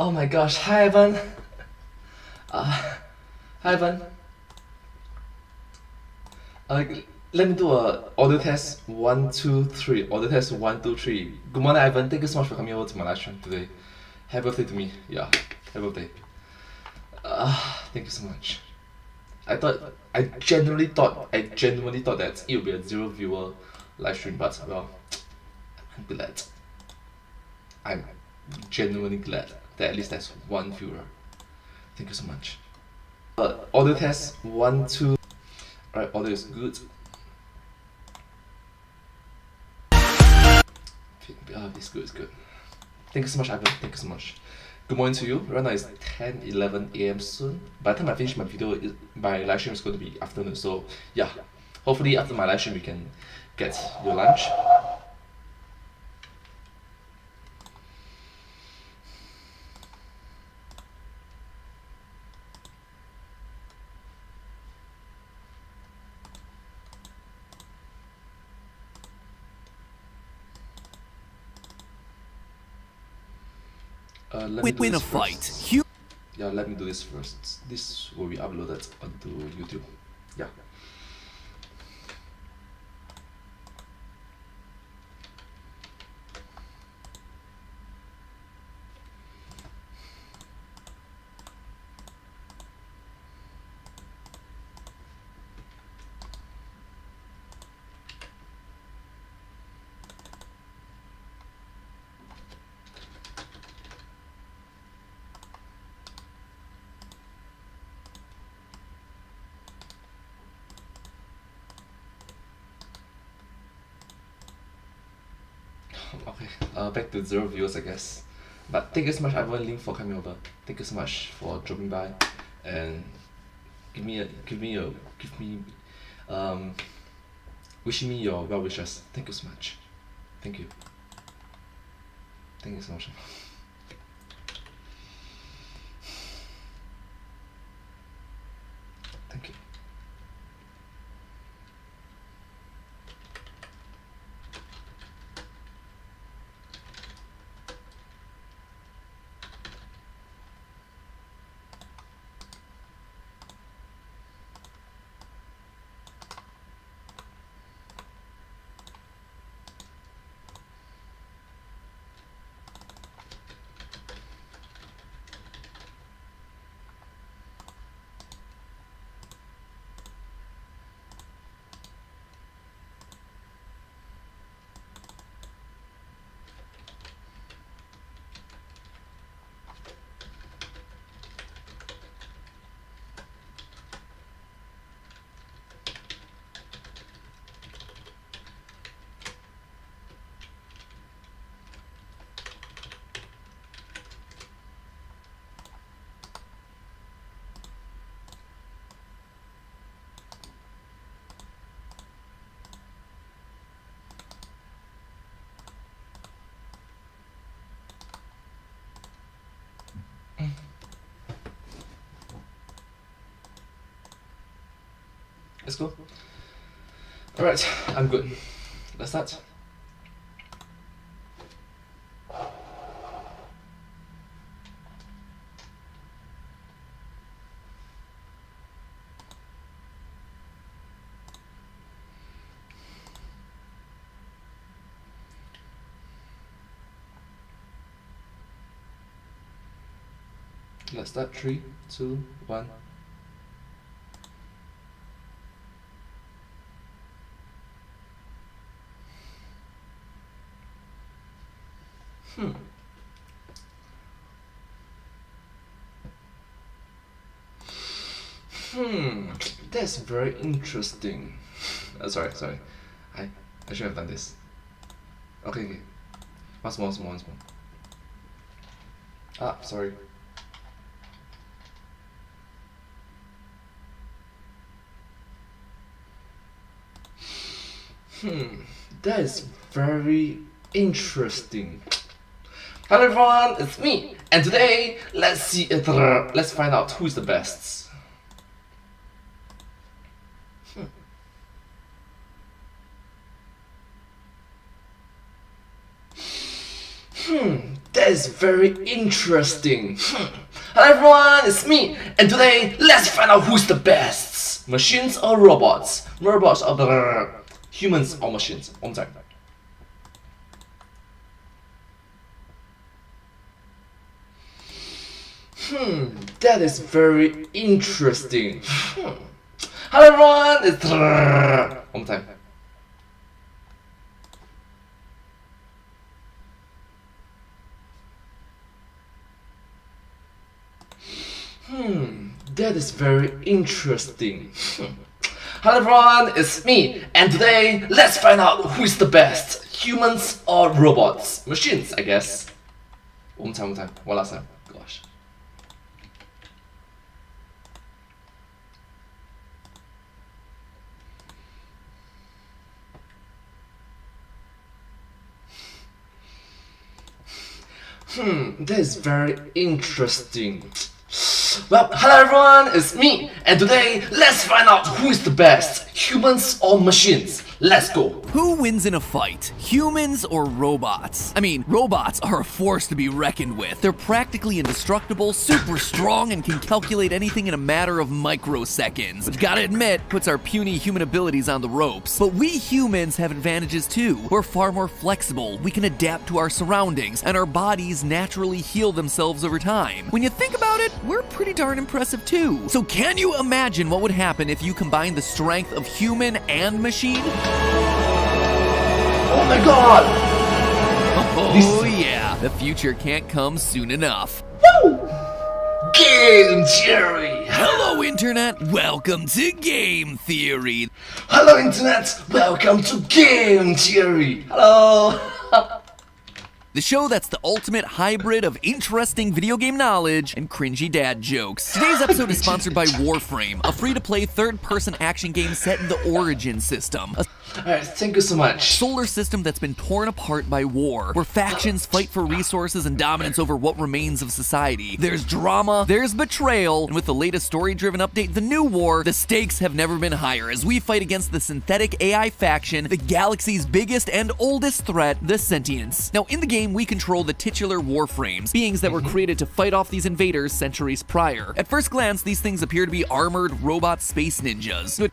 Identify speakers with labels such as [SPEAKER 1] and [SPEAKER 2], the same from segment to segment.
[SPEAKER 1] Oh my gosh, hi Evan. Hi Evan. Uh, Let me do a audio test. 1, 2, 3. Audio test 1, 2, 3. Good morning, Ivan. Thank you so much for coming over to my live stream today. Happy birthday to me. Yeah, happy birthday. Thank you so much. I genuinely thought that it would be a 0 viewer live stream, but well, I'm glad. I'm genuinely glad that at least there's one viewer. Thank you so much. Audio test 1, 2. Alright, audio is good. It's good, it's good. Thank you so much, Ivan. Thank you so much. Good morning to you. Right now it's 10:11 a.m. soon. By the time I finish my video, my live stream is going to be afternoon. So yeah, hopefully after my live stream you can get your lunch. Let me win a fight. Yeah, let me do this first. This will be uploaded onto YouTube. Yeah. Okay, back to 0 viewers, I guess. But thank you so much, Ivan Ling, for coming over. Thank you so much for dropping by and wishing me your well wishes. Thank you so much. Thank you. Thank you so much. Thank you. Let's go. Alright, I'm good. Let's start. Let's start. 3, 2, 1. That's very interesting. Sorry. I should have done this. Okay. Once more. Sorry. That is very interesting. Hello everyone, it's me, and today let's find out who is the best. that is very interesting. Hello everyone, it's me, and today let's find out who's the best. Machines or robots? Robots or humans or machines? One time. That is very interesting. Hello everyone, it's one time. That is very interesting. Hello everyone, it's me, and today let's find out who is the best. Humans or robots? Machines, I guess. One time, one last time. Gosh. That is very interesting. Well, hello everyone, it's me, and today let's find out who is the best, humans or machines. Let's go.
[SPEAKER 2] Who wins in a fight, humans or robots? I mean, robots are a force to be reckoned with. They're practically indestructible, super strong, and can calculate anything in a matter of microseconds, which, gotta admit, puts our puny human abilities on the ropes. But we humans have advantages too. We're far more flexible, we can adapt to our surroundings, and our bodies naturally heal themselves over time. When you think about it, we're pretty darn impressive too. So can you imagine what would happen if you combine the strength of human and machine?
[SPEAKER 1] Oh my god!
[SPEAKER 2] Oh yeah, the future can't come soon enough.
[SPEAKER 1] Woo! Game Theory!
[SPEAKER 2] Hello Internet, welcome to Game Theory.
[SPEAKER 1] Hello Internet, welcome to Game Theory. Hello!
[SPEAKER 2] The show that's the ultimate hybrid of interesting video game knowledge and cringy dad jokes. Today's episode is sponsored by Warframe, a free-to-play third-person action game set in the Origin system.
[SPEAKER 1] Alright, thank you so much.
[SPEAKER 2] Solar system that's been torn apart by war, where factions fight for resources and dominance over what remains of society. There's drama, there's betrayal, and with the latest story-driven update, The New War, the stakes have never been higher as we fight against the synthetic AI faction, the galaxy's biggest and oldest threat, the Sentients. Now, in the game, we control the titular Warframes, beings that were created to fight off these invaders centuries prior. At first glance, these things appear to be armored robot space ninjas.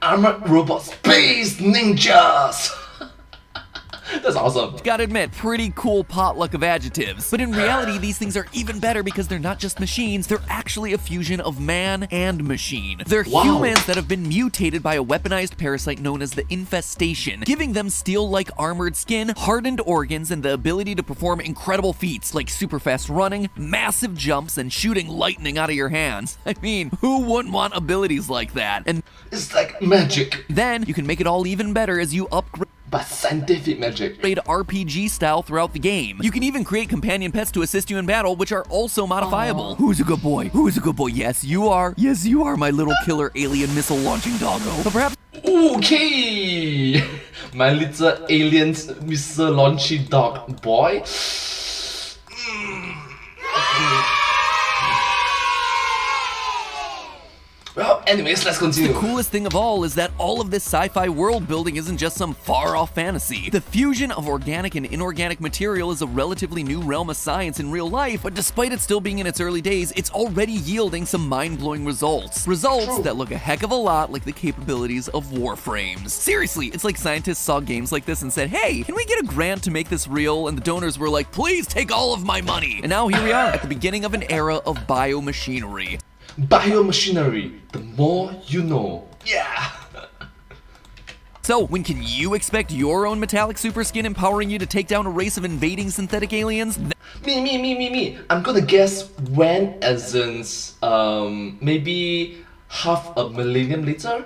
[SPEAKER 1] Armored robot space ninjas! That's awesome.
[SPEAKER 2] Gotta admit, pretty cool potluck of adjectives. But in reality, these things are even better because they're not just machines, they're actually a fusion of man and machine. They're humans that have been mutated by a weaponized parasite known as the Infestation, giving them steel-like armored skin, hardened organs, and the ability to perform incredible feats like super fast running, massive jumps, and shooting lightning out of your hands. I mean, who wouldn't want abilities like that? And
[SPEAKER 1] it's like magic.
[SPEAKER 2] Then you can make it all even better as you upgrade
[SPEAKER 1] but scientific magic.
[SPEAKER 2] RPG style throughout the game. You can even create companion pets to assist you in battle, which are also modifiable. Who's a good boy? Who's a good boy? Yes, you are. Yes, you are, my little killer alien missile launching doggo. But perhaps
[SPEAKER 1] okay, my little alien missile launching dog boy. Well, anyways, let's continue.
[SPEAKER 2] the coolest thing of all is that all of this sci-fi world building isn't just some far-off fantasy. The fusion of organic and inorganic material is a relatively new realm of science in real life, but despite it still being in its early days, it's already yielding some mind-blowing results. Results that look a heck of a lot like the capabilities of Warframes. Seriously, it's like scientists saw games like this and said, hey, can we get a grant to make this real? And the donors were like, please take all of my money. And now here we are at the beginning of an era of biomachinery.
[SPEAKER 1] Biomachinery, the more you know. Yeah!
[SPEAKER 2] So, when can you expect your own metallic super skin empowering you to take down a race of invading synthetic aliens?
[SPEAKER 1] Me. I'm gonna guess when, as in, maybe half a millennium later?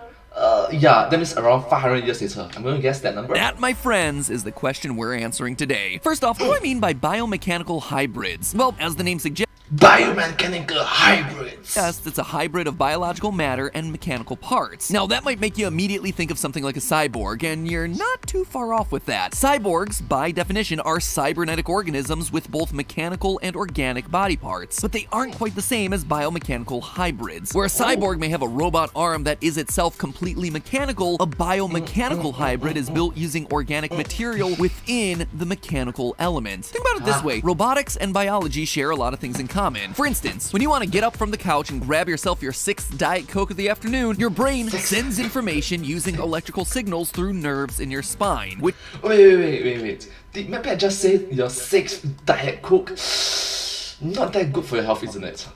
[SPEAKER 1] Yeah, that means around 500 years later. I'm gonna guess that number.
[SPEAKER 2] That, my friends, is the question we're answering today. First off, what do I mean by biomechanical hybrids? Well, as the name suggests,
[SPEAKER 1] biomechanical hybrid. hybrids.
[SPEAKER 2] Yes, it's a hybrid of biological matter and mechanical parts. Now, that might make you immediately think of something like a cyborg, and you're not too far off with that. Cyborgs, by definition, are cybernetic organisms with both mechanical and organic body parts, but they aren't quite the same as biomechanical hybrids. Where a cyborg may have a robot arm that is itself completely mechanical, a biomechanical hybrid is built using organic material within the mechanical element. Think about it this way, robotics and biology share a lot of things in common. For instance, when you want to get up from the couch and grab yourself your 6th Diet Coke of the afternoon, your brain sends information using electrical signals through nerves in your spine, which
[SPEAKER 1] Wait. Did maybe I just say your 6th Diet Coke? Not that good for your health, isn't it?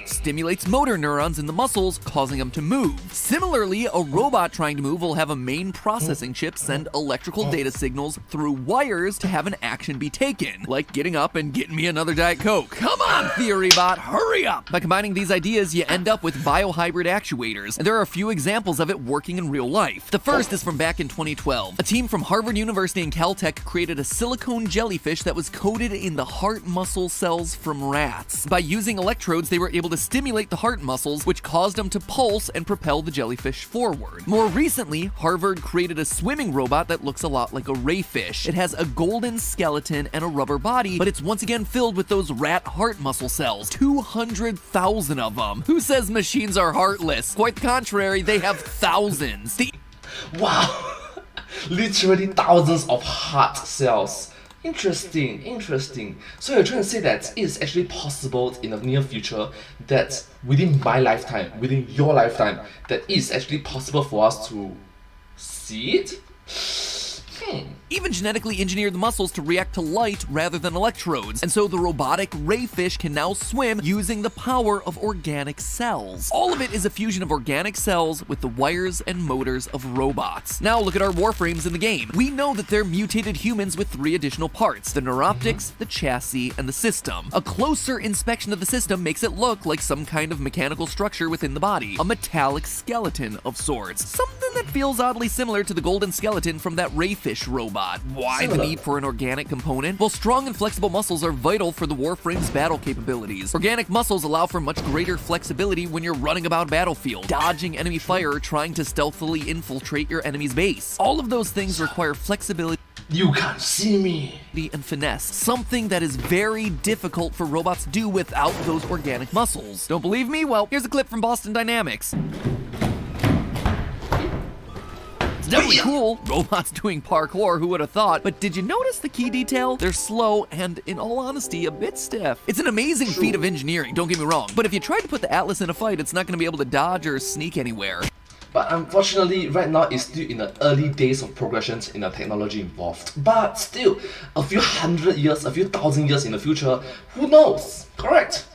[SPEAKER 2] stimulates motor neurons in the muscles, causing them to move. Similarly, a robot trying to move will have a main processing chip send electrical data signals through wires to have an action be taken, like getting up and getting me another Diet Coke. Come on, TheoryBot, hurry up! By combining these ideas, you end up with biohybrid actuators, and there are a few examples of it working in real life. The first is from back in 2012. A team from Harvard University and Caltech created a silicone jellyfish that was coated in the heart muscle cells from rats. By using electrodes, they were able to stimulate the heart muscles, which caused them to pulse and propel the jellyfish forward. More recently, Harvard created a swimming robot that looks a lot like a rayfish. It has a golden skeleton and a rubber body, but it's once again filled with those rat heart muscle cells. 200,000 of them. Who says machines are heartless? Quite the contrary, they have thousands.
[SPEAKER 1] Wow! Literally thousands of heart cells. Interesting. So you're trying to say that it is actually possible in the near future that within my lifetime, within your lifetime, that it is actually possible for us to see it?
[SPEAKER 2] Even genetically engineered the muscles to react to light rather than electrodes, and so the robotic rayfish can now swim using the power of organic cells. All of it is a fusion of organic cells with the wires and motors of robots. Now look at our warframes in the game. We know that they're mutated humans with 3 additional parts: the neuroptics, the chassis, and the system. A closer inspection of the system makes it look like some kind of mechanical structure within the body, a metallic skeleton of sorts. Something that feels oddly similar to the golden skeleton from that rayfish robot. Why the need for an organic component? Well, strong and flexible muscles are vital for the Warframe's battle capabilities. Organic muscles allow for much greater flexibility when you're running about a battlefield, dodging enemy fire, or trying to stealthily infiltrate your enemy's base. All of those things require flexibility.
[SPEAKER 1] You can't see me.
[SPEAKER 2] And finesse, something that is very difficult for robots to do without those organic muscles. Don't believe me? Well, here's a clip from Boston Dynamics. Definitely cool. Robots doing parkour, who would have thought? But did you notice the key detail? They're slow and, in all honesty, a bit stiff. It's an amazing feat of engineering, don't get me wrong. But if you tried to put the Atlas in a fight, it's not going to be able to dodge or sneak anywhere.
[SPEAKER 1] But unfortunately, right now it's still in the early days of progressions in the technology involved. But still, a few hundred years, a few thousand years in the future, who knows? Correct?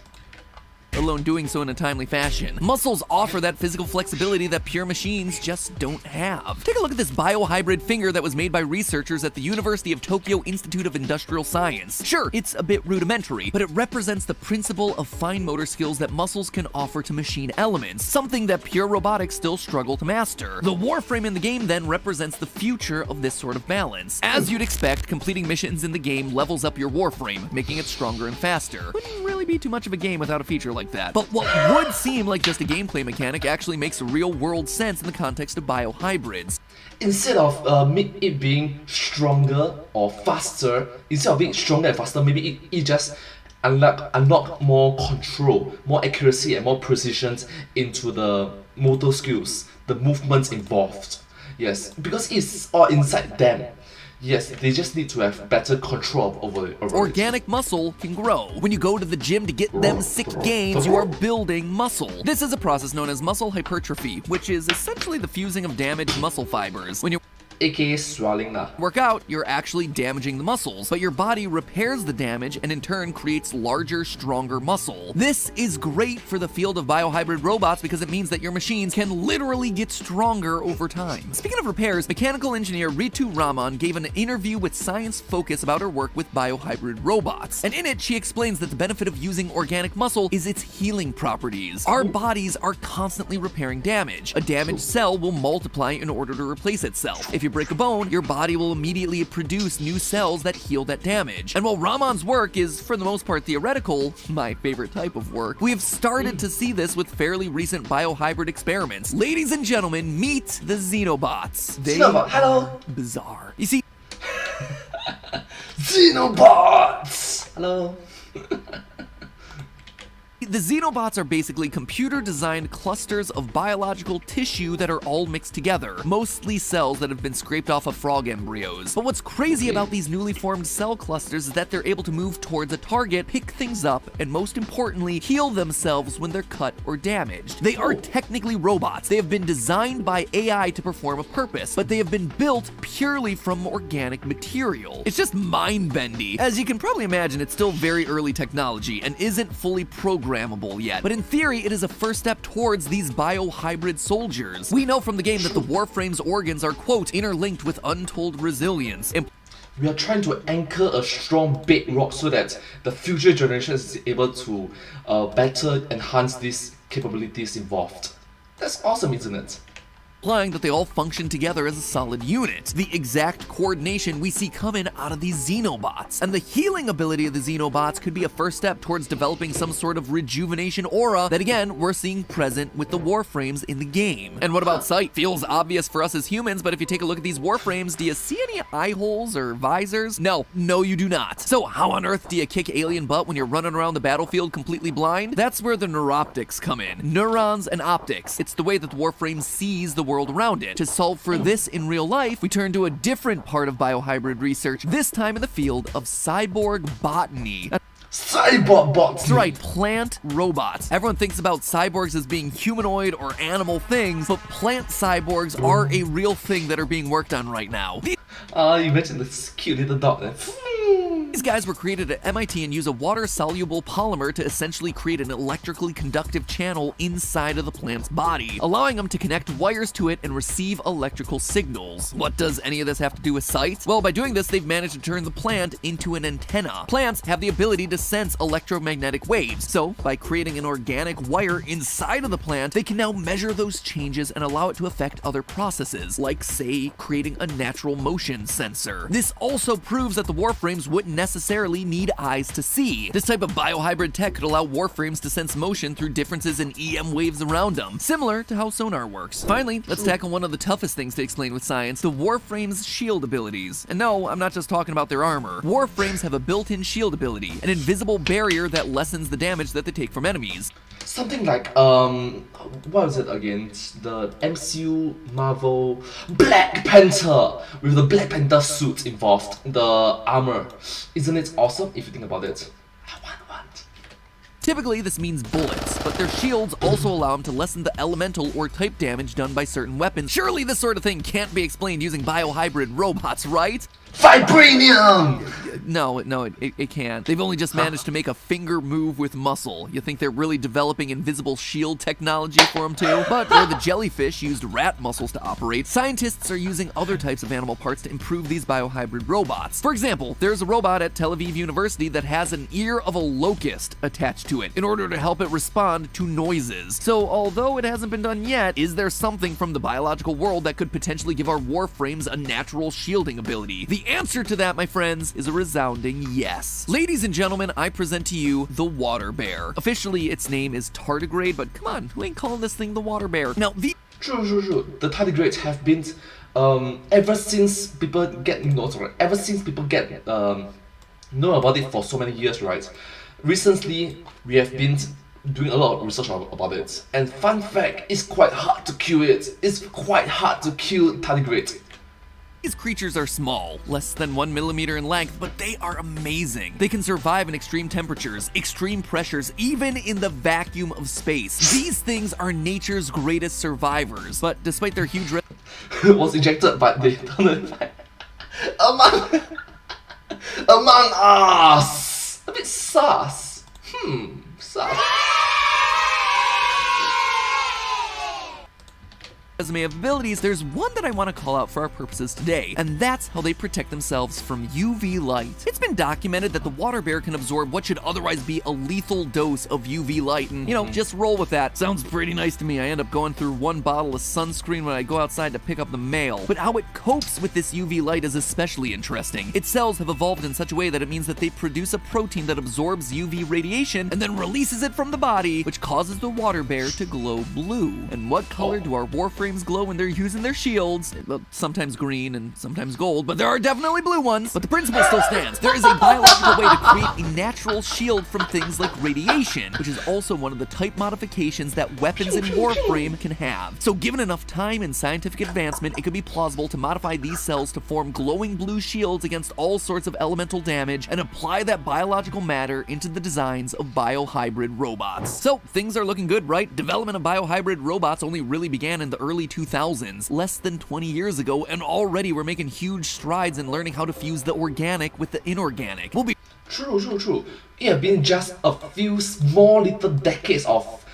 [SPEAKER 2] Alone doing so in a timely fashion. Muscles offer that physical flexibility that pure machines just don't have. Take a look at this biohybrid finger that was made by researchers at the University of Tokyo Institute of Industrial Science. Sure, it's a bit rudimentary, but it represents the principle of fine motor skills that muscles can offer to machine elements, something that pure robotics still struggle to master. The warframe in the game then represents the future of this sort of balance. As you'd expect, completing missions in the game levels up your warframe, making it stronger and faster. Wouldn't really be too much of a game without a feature like that. But what would seem like just a gameplay mechanic actually makes real-world sense in the context of biohybrids.
[SPEAKER 1] Instead of it being stronger or faster, instead of being stronger and faster, maybe it just unlock more control, more accuracy, and more precision into the motor skills, the movements involved. Yes, because it's all inside them. Yes, they just need to have better control over it.
[SPEAKER 2] Organic muscle can grow. When you go to the gym to get them sick gains, you are building muscle. This is a process known as muscle hypertrophy, which is essentially the fusing of damaged muscle fibers. When you
[SPEAKER 1] aka swelling lah.
[SPEAKER 2] work out, you're actually damaging the muscles, but your body repairs the damage and in turn creates larger, stronger muscle. This is great for the field of biohybrid robots because it means that your machines can literally get stronger over time. Speaking of repairs, mechanical engineer Ritu Raman gave an interview with Science Focus about her work with biohybrid robots. And in it, she explains that the benefit of using organic muscle is its healing properties. Our bodies are constantly repairing damage. A damaged cell will multiply in order to replace itself. If you break a bone, your body will immediately produce new cells that heal that damage. And while Ramon's work is, for the most part, theoretical, my favorite type of work, we have started to see this with fairly recent biohybrid experiments. Ladies and gentlemen, meet the Xenobots. They
[SPEAKER 1] Xenobot, hello.
[SPEAKER 2] Bizarre. You see,
[SPEAKER 1] Xenobots! Hello.
[SPEAKER 2] the Xenobots are basically computer-designed clusters of biological tissue that are all mixed together, mostly cells that have been scraped off of frog embryos. But what's crazy about these newly formed cell clusters is that they're able to move towards a target, pick things up, and most importantly, heal themselves when they're cut or damaged. They are technically robots. They have been designed by AI to perform a purpose, but they have been built purely from organic material. It's just mind-bendy. As you can probably imagine, it's still very early technology and isn't fully programmable yet, but in theory, it is a first step towards these biohybrid soldiers. We know from the game that the Warframe's organs are, quote, interlinked with untold resilience.
[SPEAKER 1] We are trying to anchor a strong bedrock so that the future generations is able to better enhance these capabilities involved. That's awesome, isn't it?
[SPEAKER 2] Implying that they all function together as a solid unit. The exact coordination we see coming out of these Xenobots. And the healing ability of the Xenobots could be a first step towards developing some sort of rejuvenation aura that, again, we're seeing present with the Warframes in the game. And what about sight? Feels obvious for us as humans, but if you take a look at these Warframes, do you see any eye holes or visors? No, you do not. So how on earth do you kick alien butt when you're running around the battlefield completely blind? That's where the neuroptics come in. Neurons and optics. It's the way that the Warframe sees the world around it. To solve for this in real life, we turn to a different part of biohybrid research, this time in the field of cyborg botany.
[SPEAKER 1] Cyborg botany!
[SPEAKER 2] That's right, plant robots. Everyone thinks about cyborgs as being humanoid or animal things, but plant cyborgs are a real thing that are being worked on right now.
[SPEAKER 1] You mentioned this cute little dog there.
[SPEAKER 2] These guys were created at MIT and use a water-soluble polymer to essentially create an electrically conductive channel inside of the plant's body, allowing them to connect wires to it and receive electrical signals. What does any of this have to do with sight? Well, by doing this, they've managed to turn the plant into an antenna. Plants have the ability to sense electromagnetic waves, so by creating an organic wire inside of the plant, they can now measure those changes and allow it to affect other processes, like, say, creating a natural motion sensor. This also proves that the Warframes wouldn't necessarily need eyes to see. This type of biohybrid tech could allow Warframes to sense motion through differences in EM waves around them, similar to how sonar works. Finally, let's tackle one of the toughest things to explain with science, the Warframes' shield abilities. And no, I'm not just talking about their armor. Warframes have a built-in shield ability, an invisible barrier that lessens the damage that they take from enemies.
[SPEAKER 1] Something like, what was it again? The MCU Marvel Black Panther with the Black Panther suit involved, the armor. Isn't it awesome if you think about it? I want.
[SPEAKER 2] Typically, this means bullets, but their shields also allow them to lessen the elemental or type damage done by certain weapons. Surely this sort of thing can't be explained using biohybrid robots, right?
[SPEAKER 1] Vibranium!
[SPEAKER 2] No, it can't. They've only just managed to make a finger move with muscle. You think they're really developing invisible shield technology for them too? But where the jellyfish used rat muscles to operate, scientists are using other types of animal parts to improve these biohybrid robots. For example, there's a robot at Tel Aviv University that has an ear of a locust attached to it in order to help it respond to noises. So although it hasn't been done yet, is there something from the biological world that could potentially give our Warframes a natural shielding ability? The answer to that, my friends, is a resounding yes. Ladies and gentlemen, I present to you the water bear. Officially, its name is tardigrade, but come on, who ain't calling this thing the water bear? Now,
[SPEAKER 1] True. The tardigrades have been, ever since people get know about it for so many years, right? Recently, we have been doing a lot of research about it. And fun fact, it's quite hard to kill it. It's quite hard to kill tardigrade.
[SPEAKER 2] These creatures are small, less than 1 millimeter in length, but they are amazing. They can survive in extreme temperatures, extreme pressures, even in the vacuum of space. These things are nature's greatest survivors, but despite their huge
[SPEAKER 1] was ejected, but they turned it among us. A bit sus. Sus.
[SPEAKER 2] resume of abilities, there's one that I want to call out for our purposes today, and that's how they protect themselves from UV light. It's been documented that the water bear can absorb what should otherwise be a lethal dose of UV light, and just roll with that. Sounds pretty nice to me. I end up going through one bottle of sunscreen when I go outside to pick up the mail. But how it copes with this UV light is especially interesting. Its cells have evolved in such a way that it means that they produce a protein that absorbs UV radiation and then releases it from the body, which causes the water bear to glow blue. And what color do our warframes glow when they're using their shields? Well, sometimes green and sometimes gold, but there are definitely blue ones. But the principle still stands. There is a biological way to create a natural shield from things like radiation, which is also one of the type modifications that weapons in Warframe can have. So given enough time and scientific advancement, it could be plausible to modify these cells to form glowing blue shields against all sorts of elemental damage and apply that biological matter into the designs of biohybrid robots. So things are looking good, right? Development of biohybrid robots only really began in the early 2000s, less than 20 years ago, and already we're making huge strides in learning how to fuse the organic with the inorganic. We'll be
[SPEAKER 1] True. It has been just a few small little decades of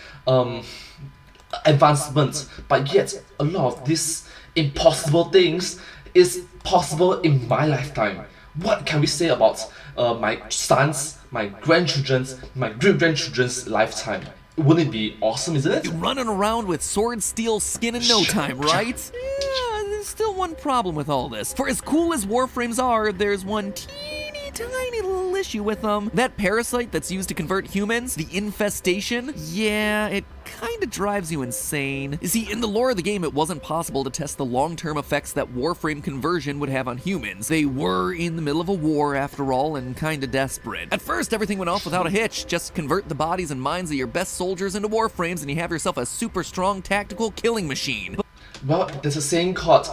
[SPEAKER 1] advancements, but yet a lot of these impossible things is possible in my lifetime. What can we say about my sons, my grandchildren's, my great-grandchildren's lifetime? Wouldn't it be awesome, isn't it?
[SPEAKER 2] running around with sword steel skin in no time, right? Yeah, there's still one problem with all this. For as cool as Warframes are, there's one tiny little issue with them. That parasite that's used to convert humans, the infestation, yeah, it kinda drives you insane. You see, in the lore of the game, it wasn't possible to test the long-term effects that Warframe conversion would have on humans. They were in the middle of a war, after all, and kinda desperate. At first, everything went off without a hitch. Just convert the bodies and minds of your best soldiers into Warframes, and you have yourself a super strong tactical killing machine.
[SPEAKER 1] Well, there's a saying called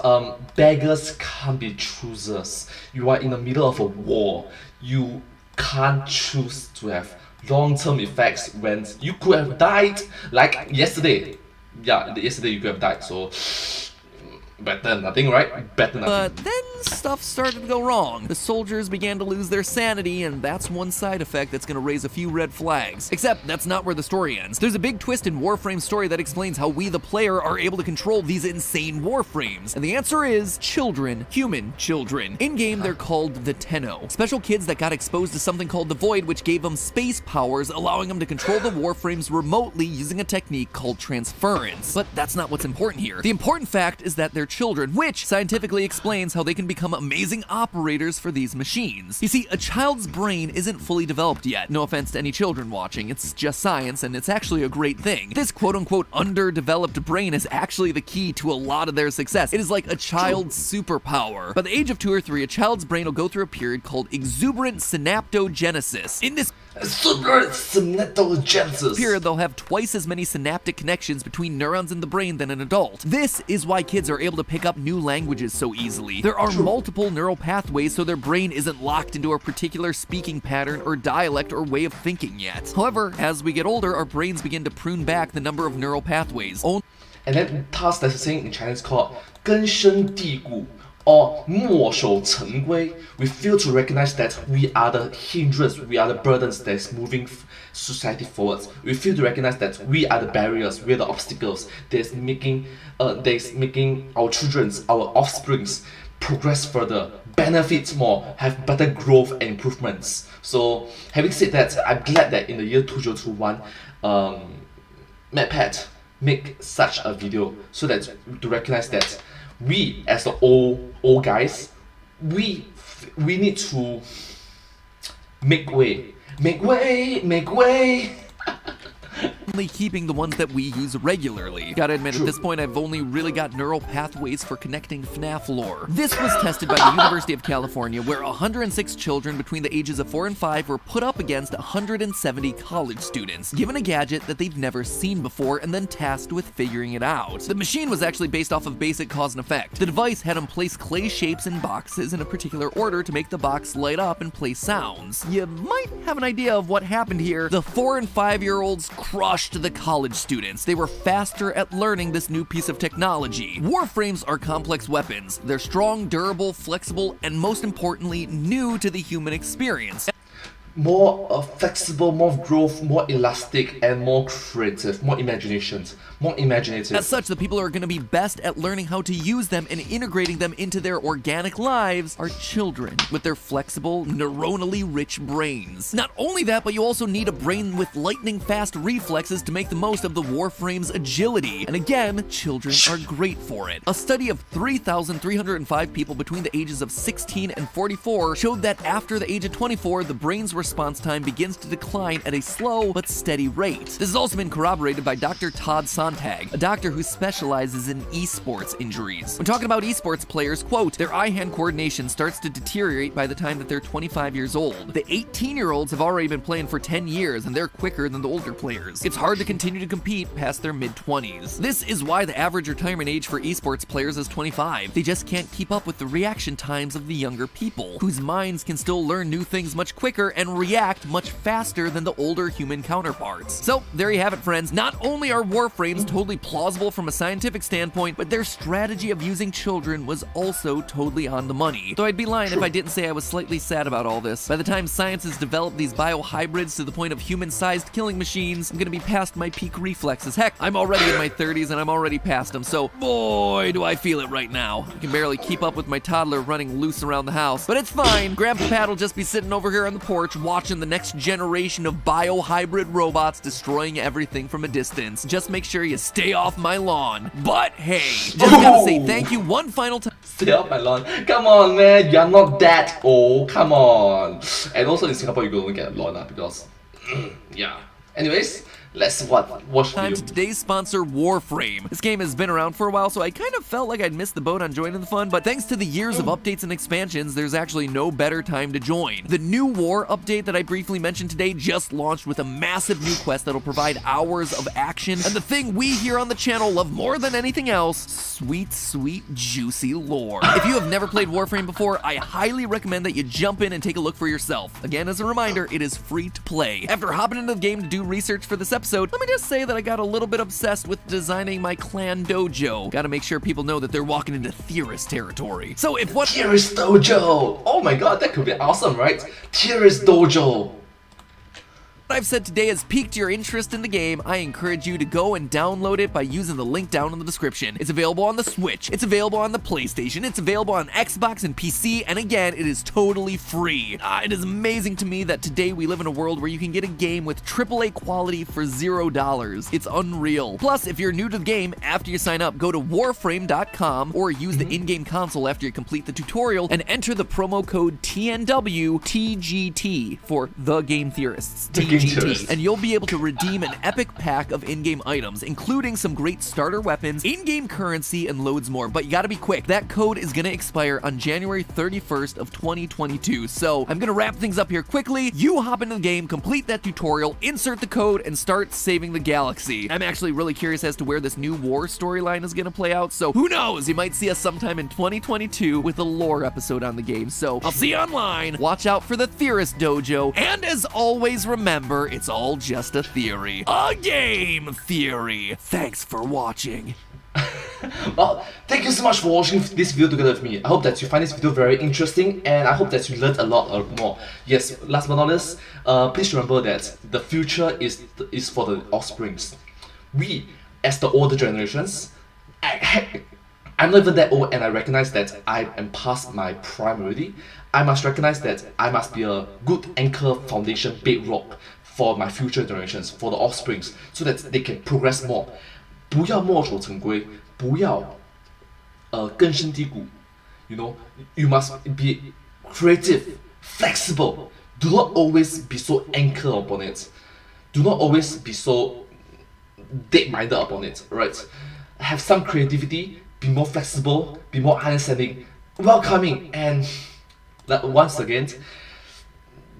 [SPEAKER 1] beggars can't be choosers. You are in the middle of a war. You can't choose to have long-term effects when you could have died like yesterday. Yeah, yesterday you could have died, so better than nothing, right? Better than nothing.
[SPEAKER 2] But then stuff started to go wrong. The soldiers began to lose their sanity, and that's one side effect that's gonna raise a few red flags. Except that's not where the story ends. There's a big twist in Warframe's story that explains how we, the player, are able to control these insane Warframes. And the answer is children, human children. In-game, they're called the Tenno. Special kids that got exposed to something called the Void, which gave them space powers, allowing them to control the Warframes remotely using a technique called transference. But that's not what's important here. The important fact is that they're children, which scientifically explains how they can become amazing operators for these machines. You see, a child's brain isn't fully developed yet. No offense to any children watching, it's just science, and it's actually a great thing. This quote-unquote underdeveloped brain is actually the key to a lot of their success. It is like a child's superpower. By the age of 2 or 3, a child's brain will go through a period called exuberant synaptogenesis. In this period, they'll have twice as many synaptic connections between neurons in the brain than an adult. This is why kids are able to pick up new languages so easily. There are multiple neural pathways, so their brain isn't locked into a particular speaking pattern or dialect or way of thinking yet. However, as we get older, our brains begin to prune back the number of neural pathways.
[SPEAKER 1] And then thus there's a saying in Chinese called 根深蒂固 or 墨守成规. We fail to recognize that we are the hindrance, we are the burdens that's moving society forwards. We fail to recognize that we are the barriers, we are the obstacles that's making our children's, our offsprings progress further, benefit more, have better growth and improvements. So having said that, I'm glad that in the year 2021, MadPat make such a video so that to recognize that we as the old guys, we need to make way.
[SPEAKER 2] Only keeping the ones that we use regularly. Gotta admit, at this point, I've only really got neural pathways for connecting FNAF lore. This was tested by the University of California, where 106 children between the ages of 4 and 5 were put up against 170 college students, given a gadget that they've never seen before, and then tasked with figuring it out. The machine was actually based off of basic cause and effect. The device had them place clay shapes in boxes in a particular order to make the box light up and play sounds. You might have an idea of what happened here. The 4 and 5-year-olds crushed the college students. They were faster at learning this new piece of technology. Warframes are complex weapons. They're strong, durable, flexible, and most importantly, new to the human experience.
[SPEAKER 1] more flexible, more growth, more elastic, and more creative, more imaginations, more imaginative.
[SPEAKER 2] As such, the people who are going to be best at learning how to use them and integrating them into their organic lives are children with their flexible, neuronally rich brains. Not only that, but you also need a brain with lightning-fast reflexes to make the most of the Warframe's agility. And again, children are great for it. A study of 3,305 people between the ages of 16 and 44 showed that after the age of 24, the brain's response time begins to decline at a slow but steady rate. This has also been corroborated by Dr. Todd Sontag, a doctor who specializes in esports injuries. When talking about esports players, quote, their eye-hand coordination starts to deteriorate by the time that they're 25 years old. The 18-year-olds have already been playing for 10 years and they're quicker than the older players. It's hard to continue to compete past their mid-20s. This is why the average retirement age for esports players is 25. They just can't keep up with the reaction times of the younger people, whose minds can still learn new things much quicker and react much faster than the older human counterparts. So there you have it, friends. Not only are Warframes totally plausible from a scientific standpoint, but their strategy of using children was also totally on the money. Though I'd be lying if I didn't say I was slightly sad about all this. By the time science has developed these biohybrids to the point of human-sized killing machines, I'm gonna be past my peak reflexes. Heck, I'm already in my 30s and I'm already past them, so boy do I feel it right now. I can barely keep up with my toddler running loose around the house, but it's fine. Grandpa Pat will just be sitting over here on the porch watching the next generation of biohybrid robots destroying everything from a distance. Just make sure you stay off my lawn. But hey, just gotta say thank you one final time.
[SPEAKER 1] Stay off my lawn. Come on, man. You're not that old. Come on. And also in Singapore, you're gonna get a lawn because, yeah. Anyways, let's watch
[SPEAKER 2] Time
[SPEAKER 1] video.
[SPEAKER 2] to today's sponsor, Warframe. This game has been around for a while, so I kind of felt like I'd missed the boat on joining the fun, but thanks to the years of updates and expansions, there's actually no better time to join. The new War update that I briefly mentioned today just launched with a massive new quest that'll provide hours of action, and the thing we here on the channel love more than anything else, sweet, sweet, juicy lore. If you have never played Warframe before, I highly recommend that you jump in and take a look for yourself. Again, as a reminder, it is free to play. After hopping into the game to do research for this episode, let me just say that I got a little bit obsessed with designing my clan dojo. Gotta make sure people know that they're walking into theorist territory. So if what
[SPEAKER 1] Theorist Dojo! Oh my god, that could be awesome, right? Theorist Dojo!
[SPEAKER 2] I've said today has piqued your interest in the game, I encourage you to go and download it by using the link down in the description. It's available on the Switch, it's available on the PlayStation, it's available on Xbox and PC, and again, it is totally free. It is amazing to me that today we live in a world where you can get a game with AAA quality for $0. It's unreal. Plus, if you're new to the game, after you sign up, go to warframe.com or use the in-game console after you complete the tutorial and enter the promo code TNWTGT for The Game Theorists. And you'll be able to redeem an epic pack of in-game items, including some great starter weapons, in-game currency, and loads more. But you gotta be quick. That code is gonna expire on January 31st of 2022. So I'm gonna wrap things up here quickly. You hop into the game, complete that tutorial, insert the code, and start saving the galaxy. I'm actually really curious as to where this new war storyline is gonna play out. So who knows? You might see us sometime in 2022 with a lore episode on the game. So I'll see you online. Watch out for the Theorist Dojo. And as always, remember, it's all just a theory. A game theory. Thanks for watching.
[SPEAKER 1] Well, thank you so much for watching this video together with me. I hope that you find this video very interesting and I hope that you learned a lot more. Yes, last but not least, please remember that the future is for the offsprings. We, as the older generations, I'm not even that old and I recognize that I am past my prime already. I must recognize that I must be a good anchor, foundation, bedrock for my future generations, for the offsprings, so that they can progress more. 不要墨守成规，不要根深蒂固。You know, you must be creative, flexible. Do not always be so anchored upon it. Do not always be so dead-minded upon it. Right? Have some creativity. Be more flexible. Be more understanding, welcoming, and once again,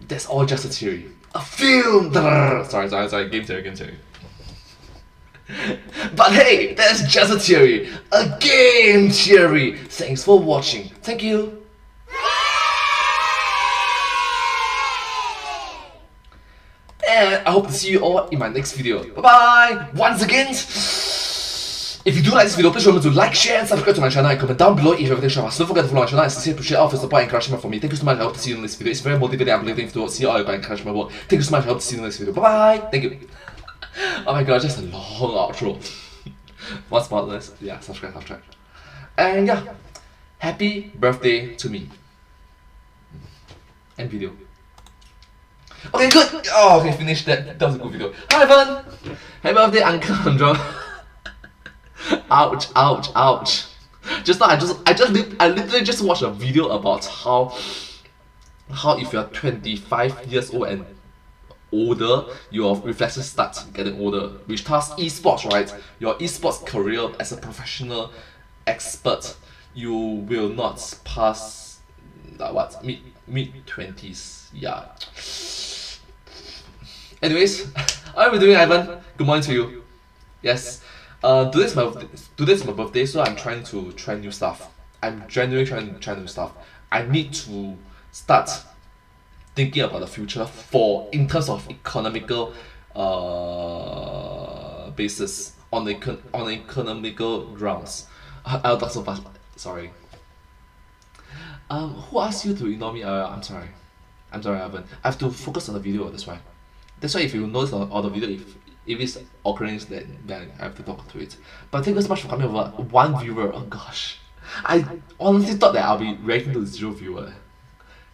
[SPEAKER 1] that's all just a theory. A film. Sorry. Game theory. But hey, that's just a theory. A game theory. Thanks for watching. Thank you. And I hope to see you all in my next video. Bye bye. Once again, If you do like this video, please remember to like, share, and subscribe to my channel and comment down below if you have anything to share. So don't forget to follow my channel and sincere appreciate all of your support and encouragement from me. Thank you so much. I hope to see you in this video. It's very motivating. I'm looking to see all your encouragement work. Thank you so much. I hope to see you in this video. Bye bye. Thank you. Oh my god, just a long outro. What's about this? Yeah, subscribe. And yeah, happy birthday to me. End video. Okay, good. Oh, okay, finished that. That was a good video. Hi, everyone. Happy birthday, Uncle Humdrum. Ouch. Just now, I literally just watched a video about how if you're 25 years old and older, your reflexes start getting older, which thus esports, right? Your esports career as a professional expert, you will not pass mid 20s. Yeah. Anyways, how are you doing, Ivan? Good morning to you. Yes. Today's my birthday, so I'm trying to try new stuff. I'm genuinely trying to try new stuff. I need to start thinking about the future in terms of economical basis on economical grounds. I'll talk so fast. Sorry. Who asked you to ignore me? I'm sorry, Ivan. I have to focus on the video. That's why. If you notice on the video, if it's occurrence, then I have to talk to it. But thank you so much for coming over. One viewer. Oh gosh, I honestly thought that I'll be reacting to 0 viewer.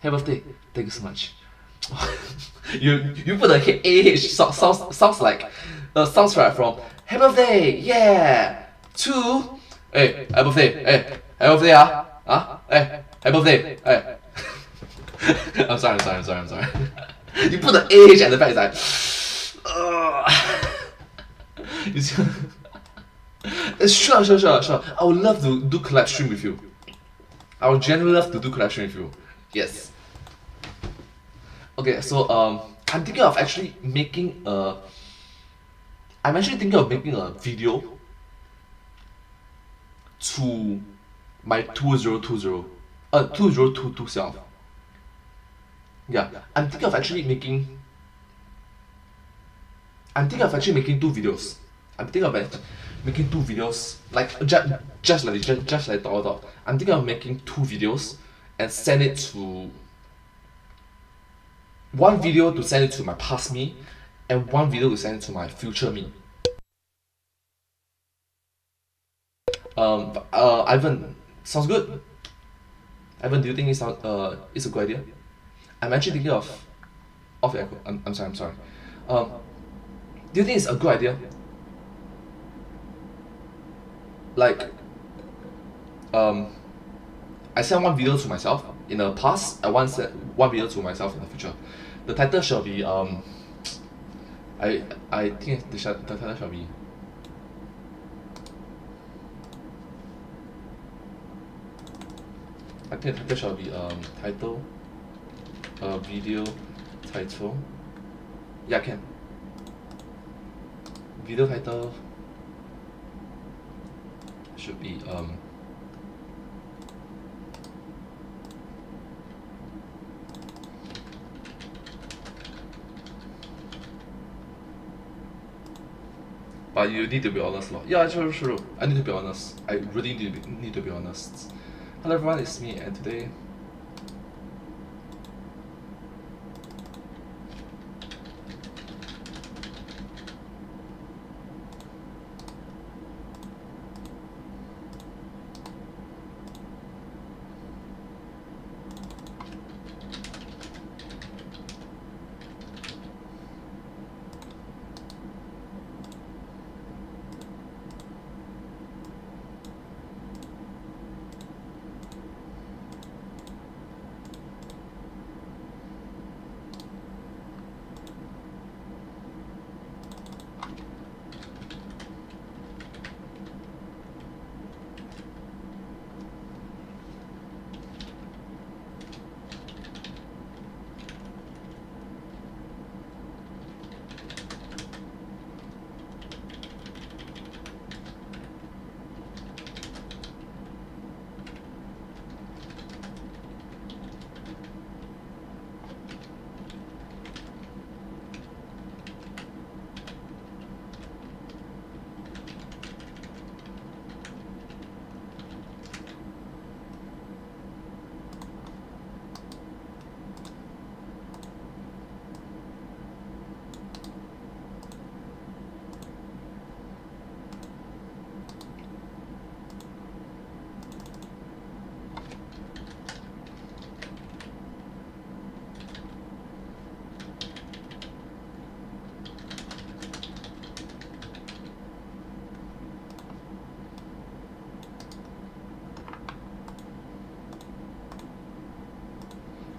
[SPEAKER 1] Happy birthday. Thank you so much. you put the AH sounds like sounds right from happy birthday. Yeah. To hey happy birthday. Hey happy birthday hey happy birthday. Hey. I'm sorry. You put the AH at the back. It's like. You see? Sure. I would love to do collab stream with you. I would genuinely love to do collab stream with you. Yes. Okay, so I'm thinking of actually making a. I'm actually thinking of making a video to my 2022 self. Yeah, I'm thinking of actually making 2 videos. I'm thinking of making 2 videos, like just like dot. I'm thinking of making 2 videos and send it to one video to send it to my past me, and one video to send it to my future me. Ivan, sounds good. Ivan, do you think it's a good idea? I'm actually thinking of the echo. I'm sorry. Do you think it's a good idea? Like, I sent one video to myself in the past. I once sent one video to myself in the future. The title shall be I think the title shall be. I think the title shall be title. Video title. Yeah, can. Video title should be but you need to be honest, lor. Yeah, true. I need to be honest. I really need to be honest. Hello everyone, it's me, and today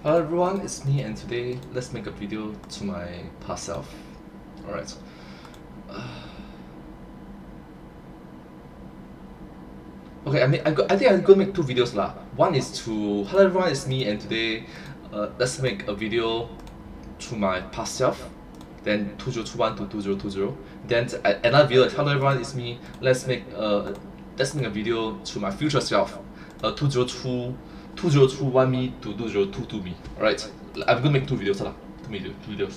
[SPEAKER 1] Hello everyone, it's me, and today let's make a video to my past self. Alright. Okay, I think I'm gonna make two videos lah. One is to hello everyone, it's me, and today let's make a video to my past self. Then 2021 to 2020. Then another video is hello everyone, it's me. Let's make a video to my future self. 2021 me to 2022 me. Alright, I'm gonna make two videos lah. Two videos.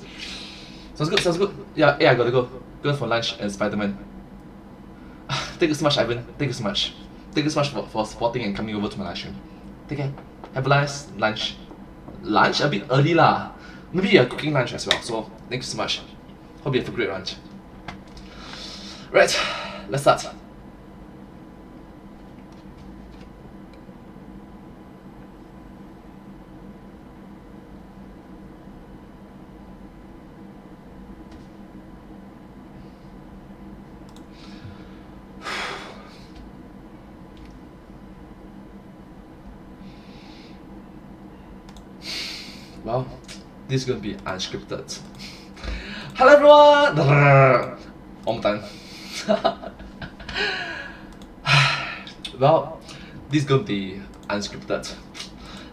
[SPEAKER 1] Sounds good. Yeah, I gotta go. Go for lunch and Spider-Man. Thank you so much, Ivan. Thank you so much. Thank you so much for supporting and coming over to my live stream. Take care. Have a nice lunch. Lunch? A bit early lah. Maybe you're cooking lunch as well, so thank you so much. Hope you have a great lunch. Right, let's start. Well, this is gonna be unscripted. Hello everyone! One more time. Well, this is gonna be unscripted.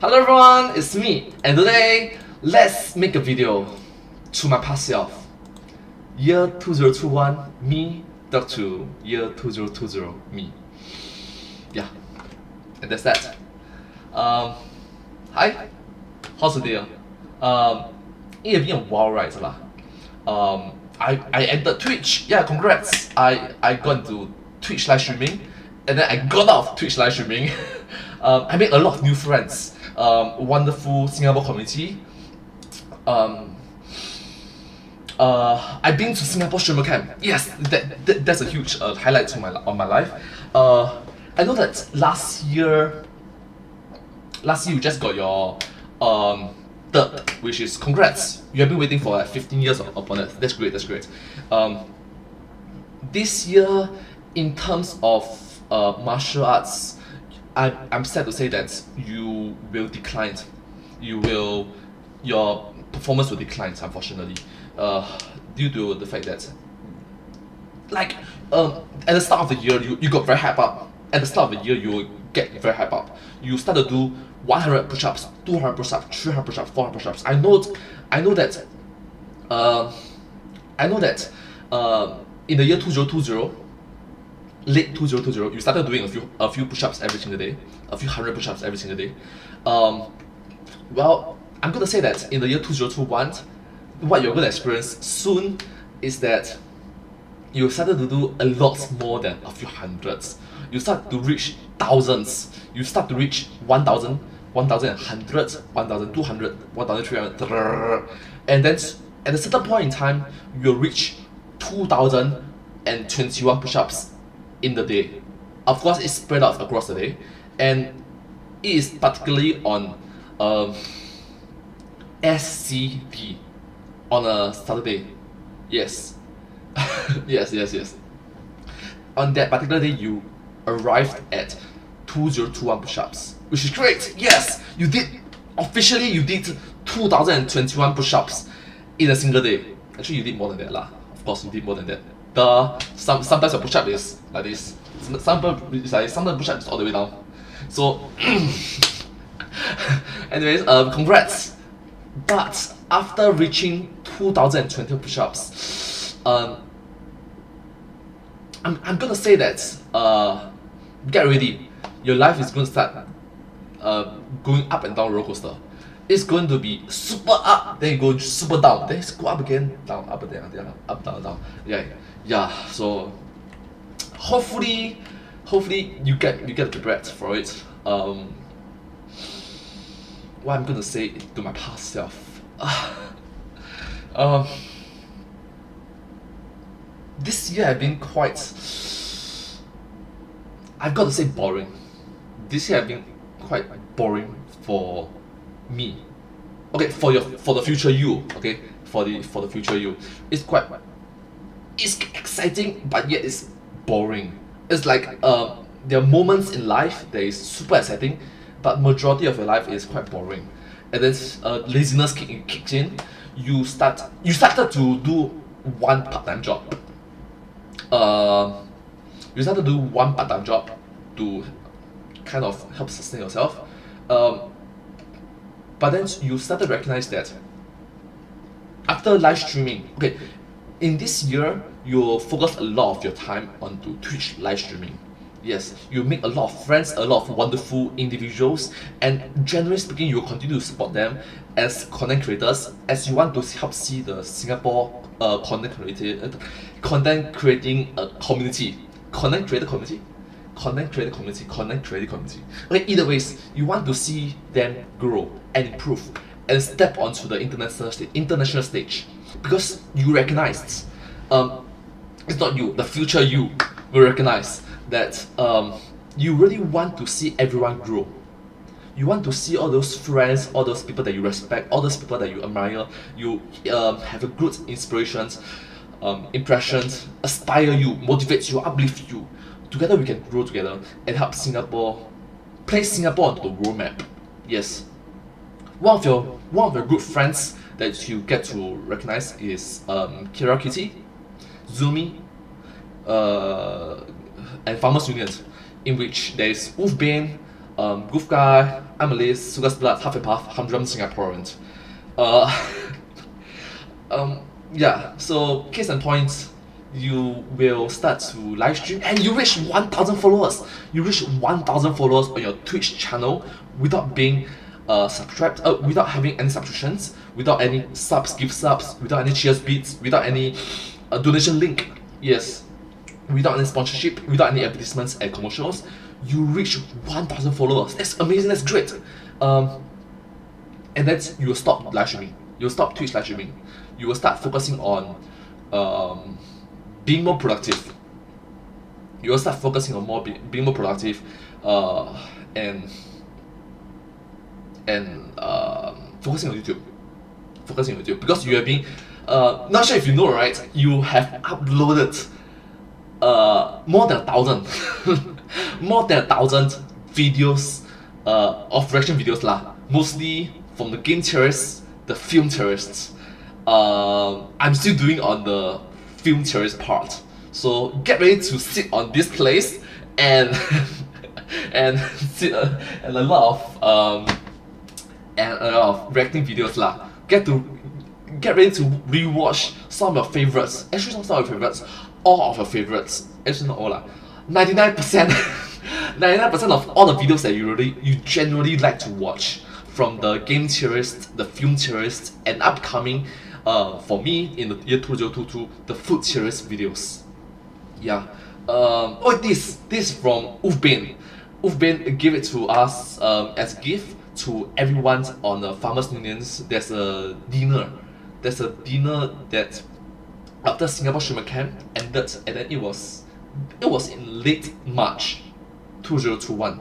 [SPEAKER 1] Hello everyone, it's me, and today let's make a video to my past self. Year 2021 me talk to year 2020 me. Yeah, and that's that. Hi, how's the day? It has been a while, right? I entered Twitch. Yeah, congrats. I got into Twitch live streaming, and then I got out of Twitch live streaming. I made a lot of new friends. Wonderful Singapore community. I've been to Singapore streamer camp. Yes, that's a huge highlight to my life. I know that last year you just got your third, which is congrats. You have been waiting for like 15 years upon it. That's great. This year, in terms of martial arts, I'm sad to say that you will decline. Your performance will decline, unfortunately, due to the fact that, like, at the start of the year, you got very hyped up. At the start of the year, you will get very hyped up. You start to do 100 push-ups, 200 push-ups, 300 push-ups, 400 push-ups. I know that in the year 2020, late 2020, you started doing a few push-ups every single day, a few hundred push-ups every single day. Well, I'm gonna say that in the year 2021, what you're gonna experience soon is that you started to do a lot more than a few hundreds. You start to reach thousands. You start to reach 1,000, 1,100, 1,200, 1,300, and then at a certain point in time, you'll reach 2,021 push-ups in the day. Of course, it's spread out across the day, and it is particularly on SCP on a Saturday. Yes. yes. On that particular day, you arrived at 2,021 push-ups, which is great. Yes, you did 2,021 push-ups in a single day. Actually, you did more than that lah. Of course, you did more than that. Sometimes your push-up is like this. Sometimes push-up is all the way down. So, anyways, congrats. But after reaching 2,020 push-ups, I'm gonna say that get ready. Your life is going to start going up and down roller coaster. It's going to be super up, then you go super down, then go up again, down, up, down, up, down. Yeah. So hopefully you get prepared for it. What I'm gonna say to my past self. This year I've been I've got to say boring. This year I've been quite boring for me. Okay, for the future you. Okay, for the future you, it's exciting, but yet it's boring. It's like there are moments in life that is super exciting, but majority of your life is quite boring. and then laziness kicks in. You started to do one part-time job. You started to do one part-time job to kind of help sustain yourself. But then you started to recognize that after live streaming, okay, in this year you focus a lot of your time onto Twitch live streaming. Yes, you make a lot of friends, a lot of wonderful individuals, and generally speaking, you will continue to support them as content creators, as you want to help see the Singapore content creating community, content creator community. Okay, either ways, you want to see them grow and improve and step onto the international stage, because you recognize, it's not you, the future you will recognize that you really want to see everyone grow. You want to see all those friends, all those people that you respect, all those people that you admire, you have a good inspirations, impressions, aspire you, motivates you, uplift you. Together we can grow together and help Singapore, place Singapore onto the world map. Yes. One of your good friends that you get to recognize is Kira Kitty, Zumi, and Farmers Unions, in which there is Wolfbane, Goof Guy, Amalis, Sugar's Blood, Half and Puff, Humdrum, Singaporean. Yeah, so case in point, you will start to live stream and you reach 1,000 followers. You reach 1,000 followers on your Twitch channel without being subscribed, without having any subscriptions, without any gift subs, without any cheers beats, without any donation link. Yes, without any sponsorship, without any advertisements and commercials. You reach 1,000 followers. That's amazing. That's great. And then you will stop live streaming. You will stop Twitch live streaming. You will start focusing on being more productive. You will start focusing on being more productive, and focusing on YouTube. Because you have been not sure if you know, right? You have uploaded more than 1,000 videos of reaction videos lah. Mostly from the Game Theorists, the Film Theorists. I'm still doing on the Film Theorist part. So get ready to sit on this place and and sit and a lot of reacting videos lah. Get ready to rewatch some of your favorites. Actually, not some of your favorites, all of your favorites. Actually, not all lah. 99% 99% of all the videos that you generally like to watch from the Game Theorists, the Film Theorists, and upcoming, for me in the year 2022, the Food Theorist videos. Yeah. This from Wolfbane. Wolfbane gave it to us as a gift to everyone on the Farmers Unions. There's a dinner that after Singapore Streamer Camp ended, and then it was in late March 2021.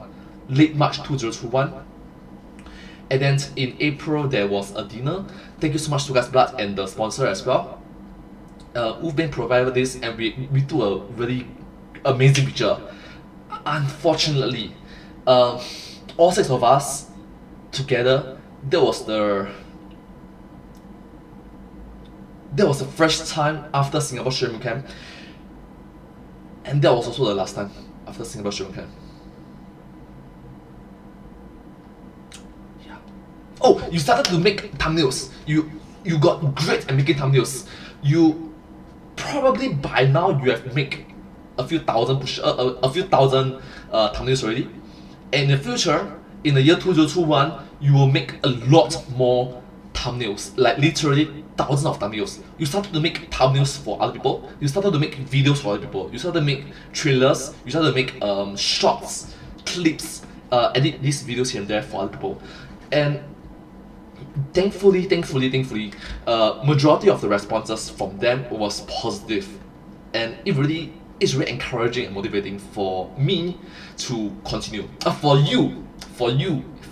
[SPEAKER 1] And then in April there was a dinner. Thank you so much to Sugar's Blood and the sponsor as well. Wolfbane provided this, and we took a really amazing picture. Unfortunately, all 6 of us together, that was the first time after Singapore Streamer Camp, and that was also the last time after Singapore Streamer Camp. Yeah. Oh, you started to make thumbnails. You got great at making thumbnails. You probably by now you have made a few thousand thumbnails already. And in the future, in the year 2021, you will make a lot more thumbnails, like literally thousands of thumbnails. You started to make thumbnails for other people. You started to make videos for other people. You started to make trailers. You started to make shorts, clips, edit these videos here and there for other people. And thankfully, majority of the responses from them was positive, and it's really encouraging and motivating for me to continue. For you,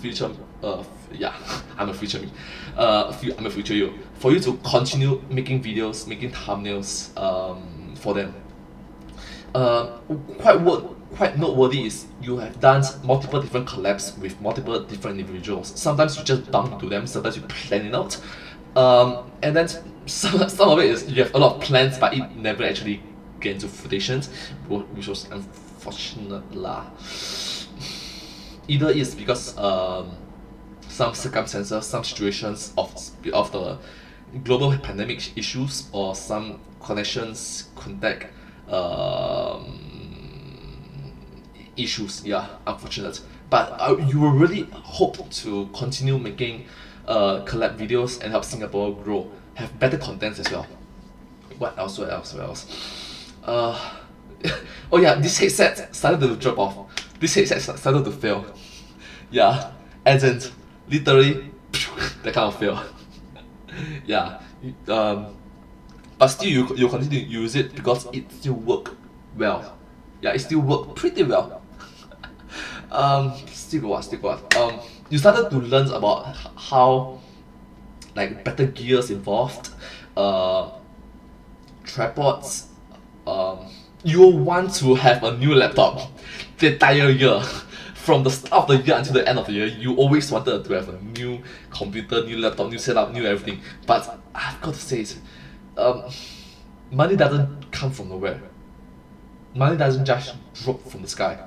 [SPEAKER 1] future, I'm a future me. I'm a future you. For you to continue making videos, making thumbnails for them. quite noteworthy is you have done multiple different collabs with multiple different individuals. Sometimes you just bump into them, sometimes you plan it out. And then some of it is you have a lot of plans, but it never actually get into fruition, which was unfortunate lah. Either it's because some circumstances, some situations of the global pandemic issues, or some contact issues. Yeah, unfortunate. But you will really hope to continue making collab videos and help Singapore grow, have better contents as well. What else? Oh yeah, this headset started to drop off. This headset started to fail. Yeah, as in literally that kind of fail. Yeah, but still you continue to use it because it still work well. Yeah, it still work pretty well. Still got what? You started to learn about how like better gears involved, tripods. You will want to have a new laptop the entire year. From the start of the year until the end of the year, you always wanted to have a new computer, new laptop, new setup, new everything. But I've got to say it, money doesn't come from nowhere. Money doesn't just drop from the sky.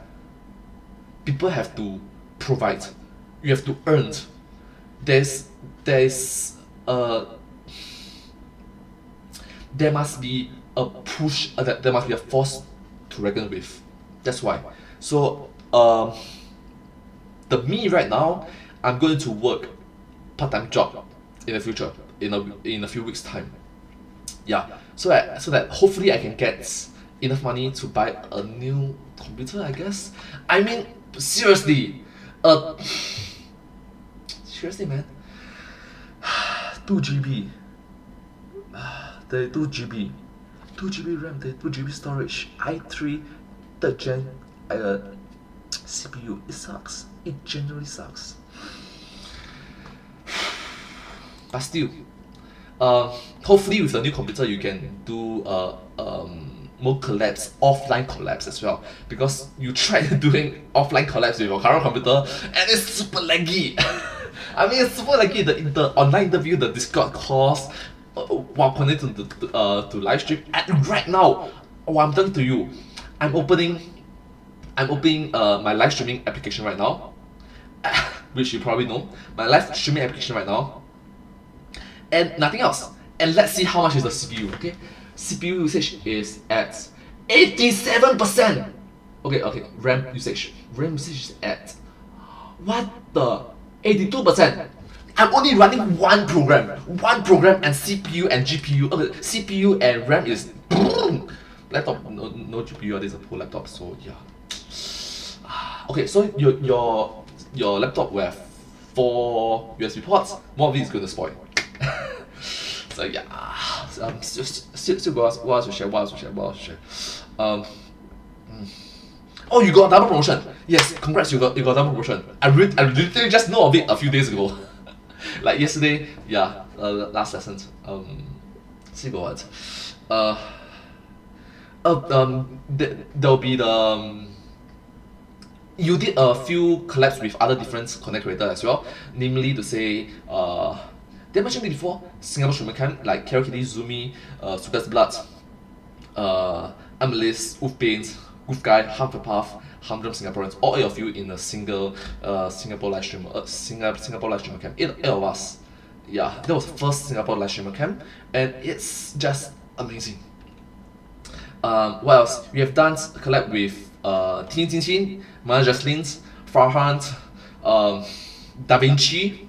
[SPEAKER 1] People have to provide. You have to earn. There must be a push. There must be a force to reckon with. That's why. So the me right now, I'm going to work part-time job in the future, in a few weeks time. Yeah, so that hopefully I can get enough money to buy a new computer, I guess. I mean, seriously, seriously, man, 2 GB, 32 GB, 2 GB RAM, 32 GB storage, i3 3rd gen CPU. It sucks. It generally sucks. But still, hopefully with the new computer you can do more collabs, offline collabs as well. Because you tried doing offline collabs with your current computer and it's super laggy. I mean, it's super laggy. The online interview, the Discord calls, while connected to live stream. And right now, while I'm talking to you, I'm opening my live streaming application right now, which you probably know. My live streaming application right now, and nothing else. And let's see how much is the CPU. Okay, CPU usage is at 87%. Okay, RAM usage is at what the 82%. I'm only running one program, and CPU and GPU. Okay, CPU and RAM is laptop, no GPU. This is a poor laptop, so yeah. Okay, so your laptop will have 4 USB ports. One of these is going to spoil. So yeah, still got what else to share. Oh, you got a double promotion. Yes, congrats, you got double promotion. I literally just know of it a few days ago. Like yesterday, yeah, last lesson. See what? There'll be the you did a few collabs with other different content creators as well, namely to say, did I mention it before? Singapore Streamer Camp, like Carol Kitty, Zumi, Sugar's Blood, Amelis, Wolf Pains, Goof Guy, Humphrey Humdrum Singaporeans, all 8 of you in a single Singapore live streamer, Singapore live streamer camp. 8 of us. Yeah, that was the first Singapore live streamer camp, and it's just amazing. What else? We have done a collab with Tin Tin Tin, Maya Jaslyn's, Farhan, Da Vinci.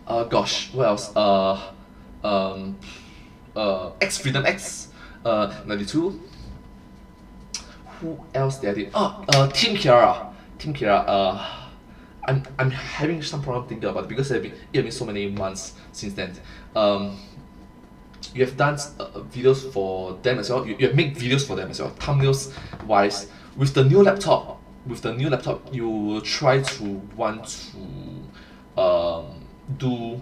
[SPEAKER 1] Gosh, what else? X Freedom X, 92. Who else did I did? Team Kiara. I'm having some problem thinking about it because it has been so many months since then. You have done videos for them as well. You have made videos for them as well. Thumbnails wise, with the new laptop, you will try to want to do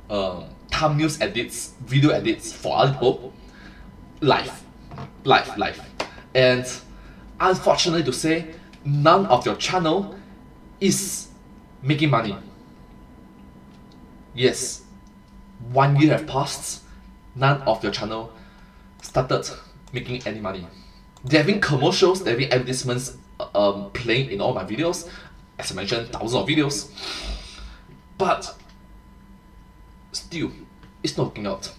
[SPEAKER 1] thumbnails edits, video edits for other people, live, and unfortunately to say, none of your channel is making money. Yes, 1 year have passed, none of your channel started making any money. They're having commercials, they're having advertisements playing in all my videos, as I mentioned, thousands of videos, but still, it's not working out.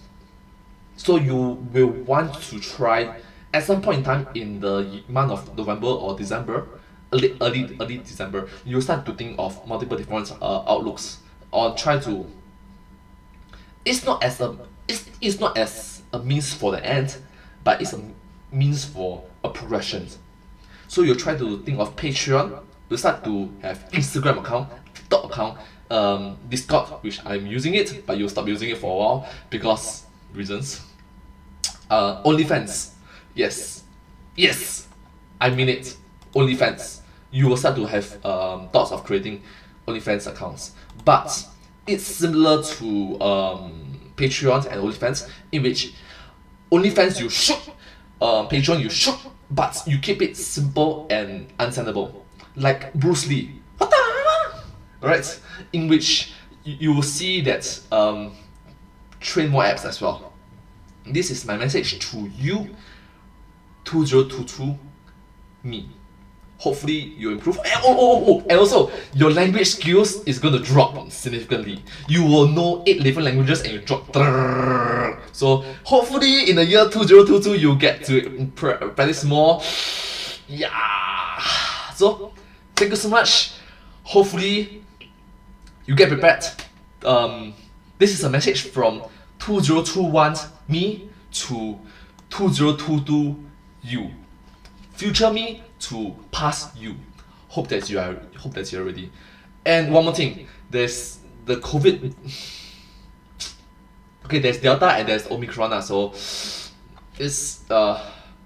[SPEAKER 1] So you will want to try at some point in time in the month of November or December, early December, you start to think of multiple different outlooks, or try to. It's not as a means for the end, but it's a means for a progression. So you try to think of Patreon. You start to have Instagram account, TikTok account, Discord, which I'm using it, but you stop using it for a while because reasons. OnlyFans, yes, I mean it. OnlyFans, you will start to have thoughts of creating OnlyFans accounts, but it's similar to Patreon and OnlyFans, in which OnlyFans you shoot, Patreon you shoot, but you keep it simple and understandable. Like Bruce Lee, what the hell? Right? In which you will see that train more apps as well. This is my message to you, 2022 me. Hopefully you improve. And also your language skills is going to drop significantly. You will know 8 different languages and you drop. So hopefully in the year 2022 you get to practice more. Yeah. So thank you so much. Hopefully you get prepared. This is a message from 2021 me to 2022 you. Future me to past you. Hope that you're ready. And one more thing, there's the COVID. Okay, there's Delta and there's Omicron, so it's but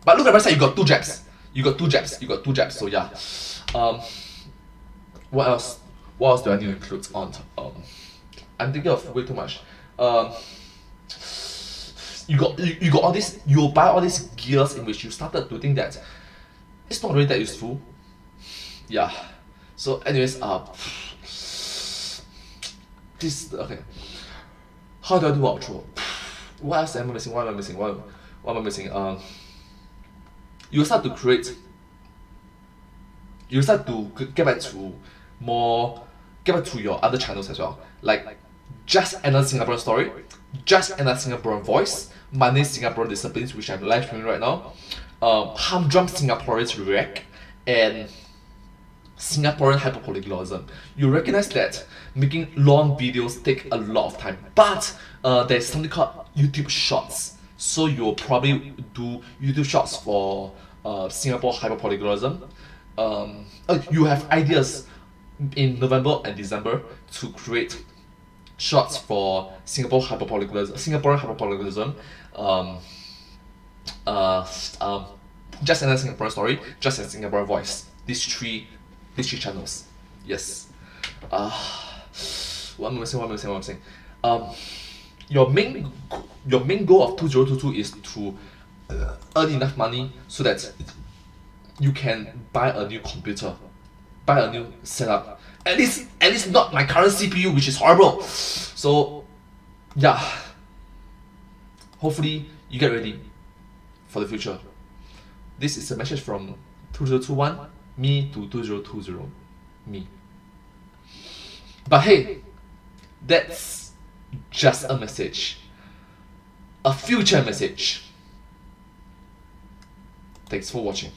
[SPEAKER 1] look at the website, you got 2 jabs. You got two jabs, so yeah. What else do I need to include on? I'm thinking of way too much. You got all this, you buy all these gears in which you started to think that it's not really that useful. Yeah. So anyways, this, okay. How do I do outro? What else am I missing? What am I missing? You start to create. You start to get back to your other channels as well. Like just another Singaporean story, just another Singaporean voice, Mundane Singaporean disciplines, which I'm live streaming right now. Humdrum Singaporeans react, and Singaporean hyperpolyglotism. You recognize that making long videos take a lot of time, but there's something called YouTube Shorts. So you'll probably do YouTube Shorts for Singapore hyperpolyglotism. You have ideas in November and December to create shorts for Singapore hyperpolyglotism, Singaporean hyperpolyglotism. Just another Singaporean story, just a Singaporean voice. These three channels. Yes. What am I saying? Your main goal of 2022 is to earn enough money so that you can buy a new computer, buy a new setup. At least not my current CPU, which is horrible. So yeah. Hopefully you get ready for the future. This is a message from 2021 me to 2020 me. But hey, that's just a message. A future message. Thanks for watching.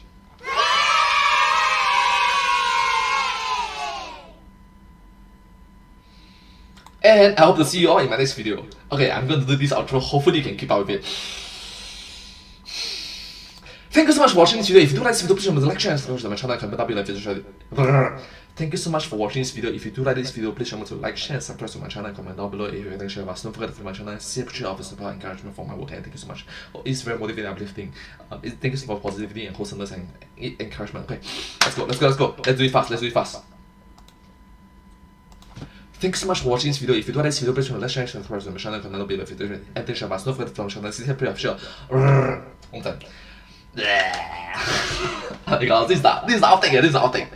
[SPEAKER 1] And I hope to see you all in my next video. Okay, I'm going to do this outro. Hopefully you can keep up with it. Thank you so much for watching this video. If you do like this video, please remember to like, share, and subscribe to my channel. Comment down below if you enjoyed it. Thank you so much for watching this video. If you do like this video, please remember to like, share, and subscribe to my channel. Comment down below if you have anything to share with us. Don't forget to follow my channel and see a picture of the support and encouragement for my work. And thank you so much. It's very motivating and uplifting. Thank you so much for positivity and wholesomeness and encouragement. Okay, let's go. Let's do it fast. Thanks so much for watching this video. If you do like this video, please remember to like, share, and subscribe to my channel. Comment down below if you enjoyed it. And thank you so much. Don't forget to follow my channel. See you pretty official. One time. my god, this is the outtake, this is the outtake.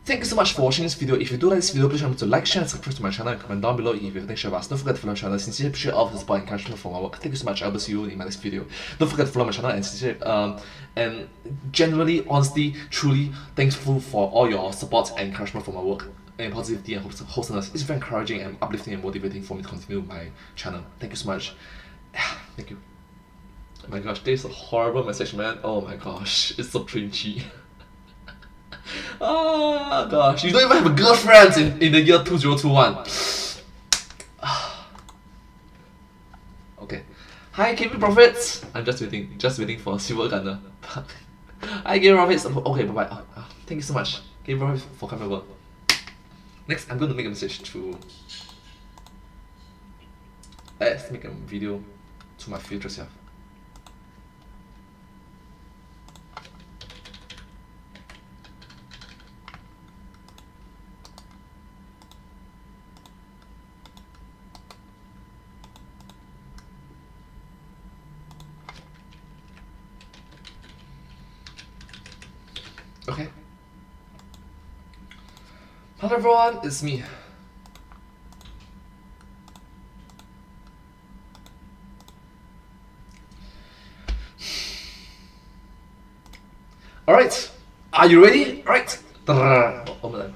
[SPEAKER 1] Thank you so much for watching this video. If you do like this video, please remember to like, share, and subscribe to my channel and comment down below if you have anything to share with us. Don't forget to follow my channel. Sincerely appreciate all of the support and encouragement for my work. Thank you so much. I will see you in my next video. Don't forget to follow my channel and genuinely, honestly, truly thankful for all your support and encouragement for my work and positivity and wholesomeness. It's very encouraging and uplifting and motivating for me to continue my channel. Thank you so much. Thank you. Oh my gosh, this is a horrible message, man. Oh my gosh, it's so cringy. Oh gosh, you don't even have a girlfriend in the year 2021. Okay. Hi KB Profits. I'm just waiting for Silver Gunner. Hi KB Profits. Okay, bye bye. Thank you so much, KB Profits, for coming over. Next, I'm going to make a message to. Let's make a video to my future self. Okay. Hello everyone, it's me. Alright, are you ready? Alright. Oh,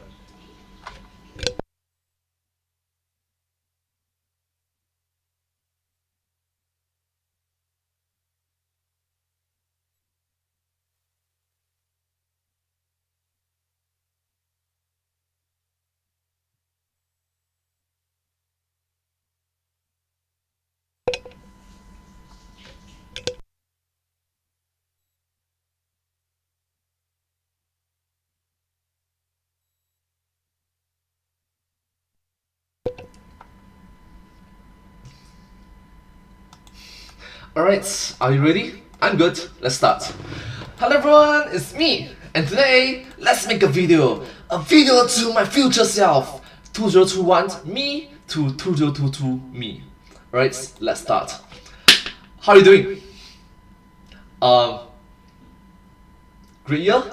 [SPEAKER 1] Alright, are you ready? I'm good, let's start. Hello everyone, it's me! And today, let's make a video to my future self. 2021 me to 2022 me. Alright, let's start. How are you doing? Great year?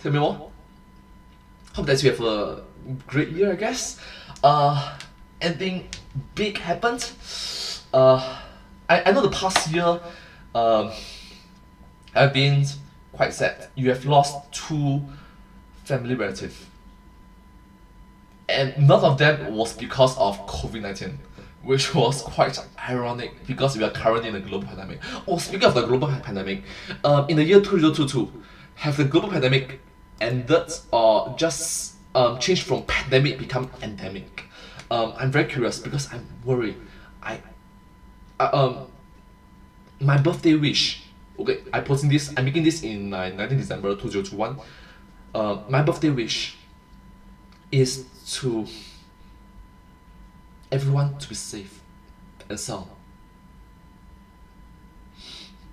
[SPEAKER 1] Tell me more. Hope that you have a great year, I guess. Anything big happened? I know the past year I've been quite sad. You have lost 2 family relatives. And none of them was because of COVID-19, which was quite ironic because we are currently in a global pandemic. Oh, speaking of the global pandemic, in the year 2022, have the global pandemic ended or just changed from pandemic become endemic? I'm very curious because I'm worried. My birthday wish. Okay, I'm making this in 19 December 2021. My birthday wish is to everyone to be safe and sound.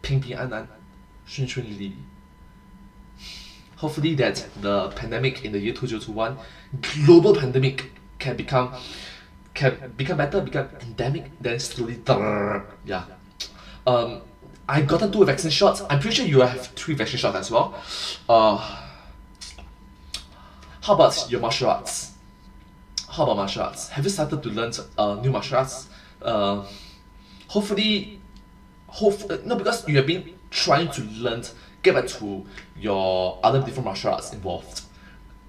[SPEAKER 1] 平平安安，顺顺利利。Hopefully that the pandemic in the year 2021, global pandemic can become better, become endemic, then slowly, yeah. I gotten 2 vaccine shots. I'm pretty sure you have 3 vaccine shots as well. How about your martial arts? How about martial arts? Have you started to learn new martial arts? Hopefully, no, because you have been trying to get back to your other different martial arts involved.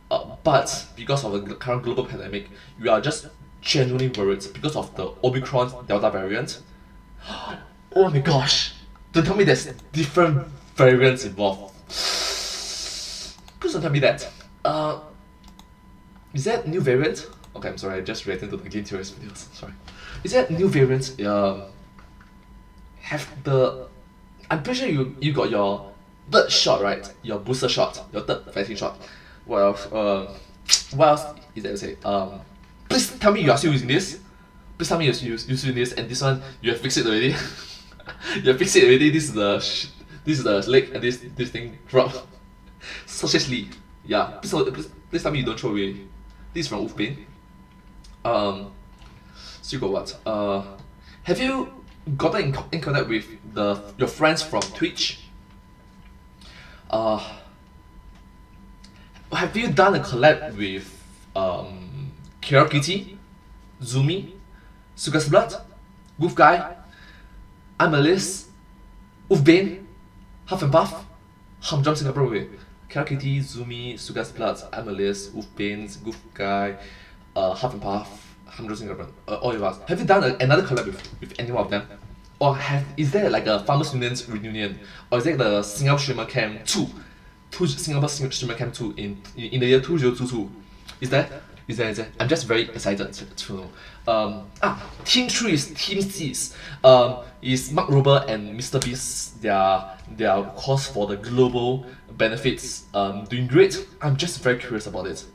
[SPEAKER 1] But because of the current global pandemic, you are just genuinely worried because of the Omicron Delta variant. Oh my gosh! Don't tell me there's different variants involved. Please don't tell me that. Is that new variant? Okay, I'm sorry, I just reacted to the Game Theorists videos. Sorry. Is that new variant? I'm pretty sure you got your 3rd shot, right? Your booster shot, your 3rd vaccine shot. Well, what else is there to say? Please tell me you are still using this. Please tell me you're using this, and this one you have fixed it already. You have fixed it already. This is the leg, and this thing drop. Seriously, yeah. Please tell me you don't throw away. This is from Ufbin. So you got what? Have you gotten in contact with your friends from Twitch? Have you done a collab with Kitty, Zumi, Sugas Blood, Goof Guy, Amalis, Ufbin, Huff and Puff, Humdrum Singapore with Kitty, Zumi, Sugas Blood, Amalis, Ufbin, Goof Guy, Huff and Puff, Humdrum Singapore, all of us. Have you done another collab with any one of them? Or is there like a Farmers Union's reunion? Or is it the Singapore Streamer Camp 2? Singapore Streamer Camp 2 in the year 2022? Is there? I'm just very excited to know. Team 3 is Team C's. Is Mark Rober and Mr. Beast their cause for the global benefits doing great? I'm just very curious about it.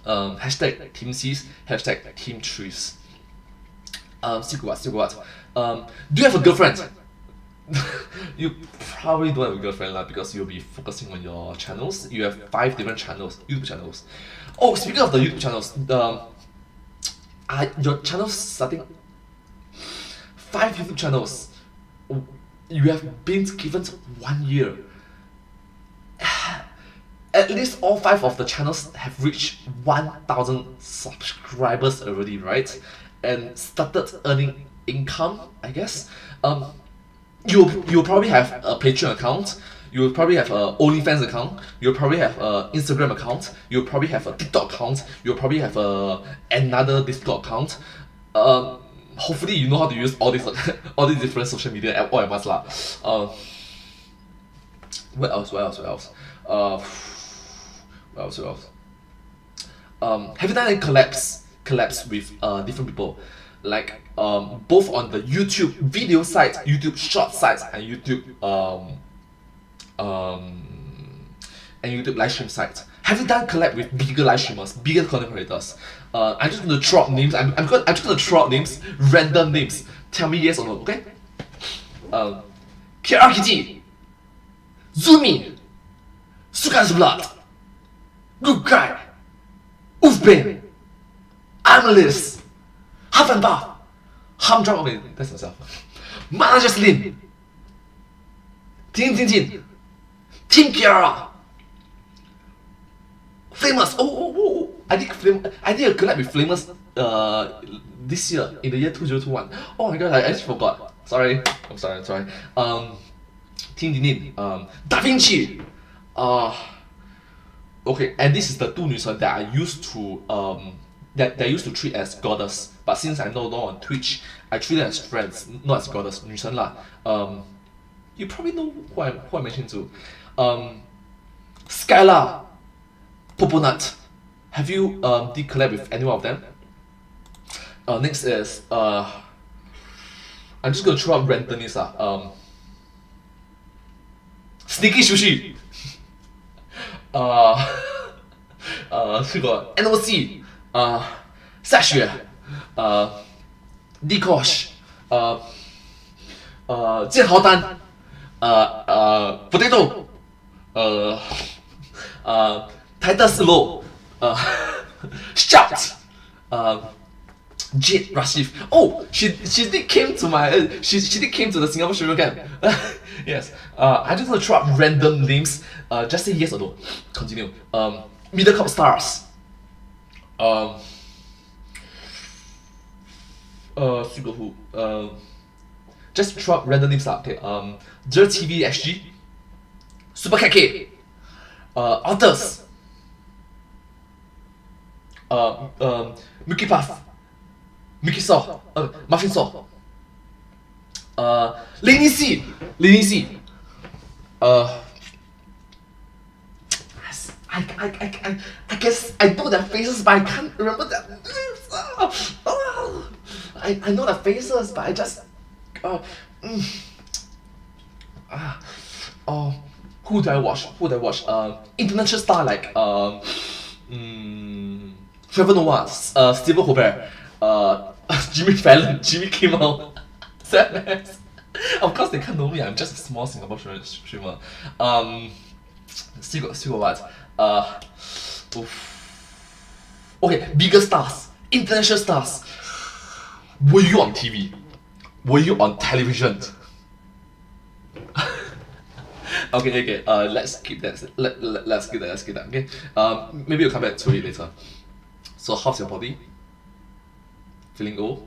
[SPEAKER 1] Hashtag Team C's, hashtag Team 3's. Still what? Do you have a girlfriend? You probably don't have a girlfriend because you'll be focusing on your channels. You have 5 different YouTube channels. Oh, speaking of the YouTube channels, your channels starting 5 YouTube channels. You have been given 1 year. At least all 5 of the channels have reached 1,000 subscribers already, right? And started earning income, I guess. You'll probably have a Patreon account. You'll probably have a OnlyFans account. You'll probably have a Instagram account. You'll probably have a TikTok account. You'll probably have another Discord account. Hopefully you know how to use all these different social media all at once lah. What else? Have you done any collabs with different people? Like both on the YouTube video side, YouTube short sites, and YouTube live stream sites. Have you done collab with bigger live streamers, bigger content creators? I'm just gonna throw out names. I'm just gonna throw out names, random names. Tell me yes or no, okay? KRKT, Zumi, Sugas Blood, Good Guy, Ufbin, Amalis, Huff and Puff, Humdrum. Okay, that's myself. Manager Slim, Team Team Kiara, Famous. I did a collab with Famous this year in the year 2021. Oh my god, I just forgot. Sorry. Team Dinin, Da Vinci. Okay, and this is the 2 女生 that I used to that I used to treat as goddess, but since I no longer on Twitch, I treat them as friends, not as goddess. 女生 lah. You probably know who I mentioned to. Skylar, Poponut. Have you did collab with any one of them? Next is I'm just gonna throw out random names. Sneaky Sushi. We got NOC, 下雪, Dikosh, 建豪丹, Potato, Titus Low, Shout, Jade Rashif. Oh, she did came to my she did came to the Singapore Streamer Camp. Yes. I just want to throw out random names. Just say yes or no. Continue. Middle Cup Stars. Who? Just throw out random names. Okay. Jer TV XG. Super Cat K. Otters. Mickey Puff. Mickey Saw. Muffin Saw. Lenny C. I guess I know their faces, but I can't remember their names. I know their faces, but I just who do I watch? International star like Trevor Noah, Stephen Colbert, Jimmy Fallon, Jimmy Kimmel. Sadness. Of course they can't know me. I'm just a small Singapore streamer. Still got what? Okay, bigger stars, international stars. Were you on TV? Were you on television? Okay. Let's keep that. Let's keep that. Okay. Maybe we'll come back to it later. So, how's your body? Feeling old?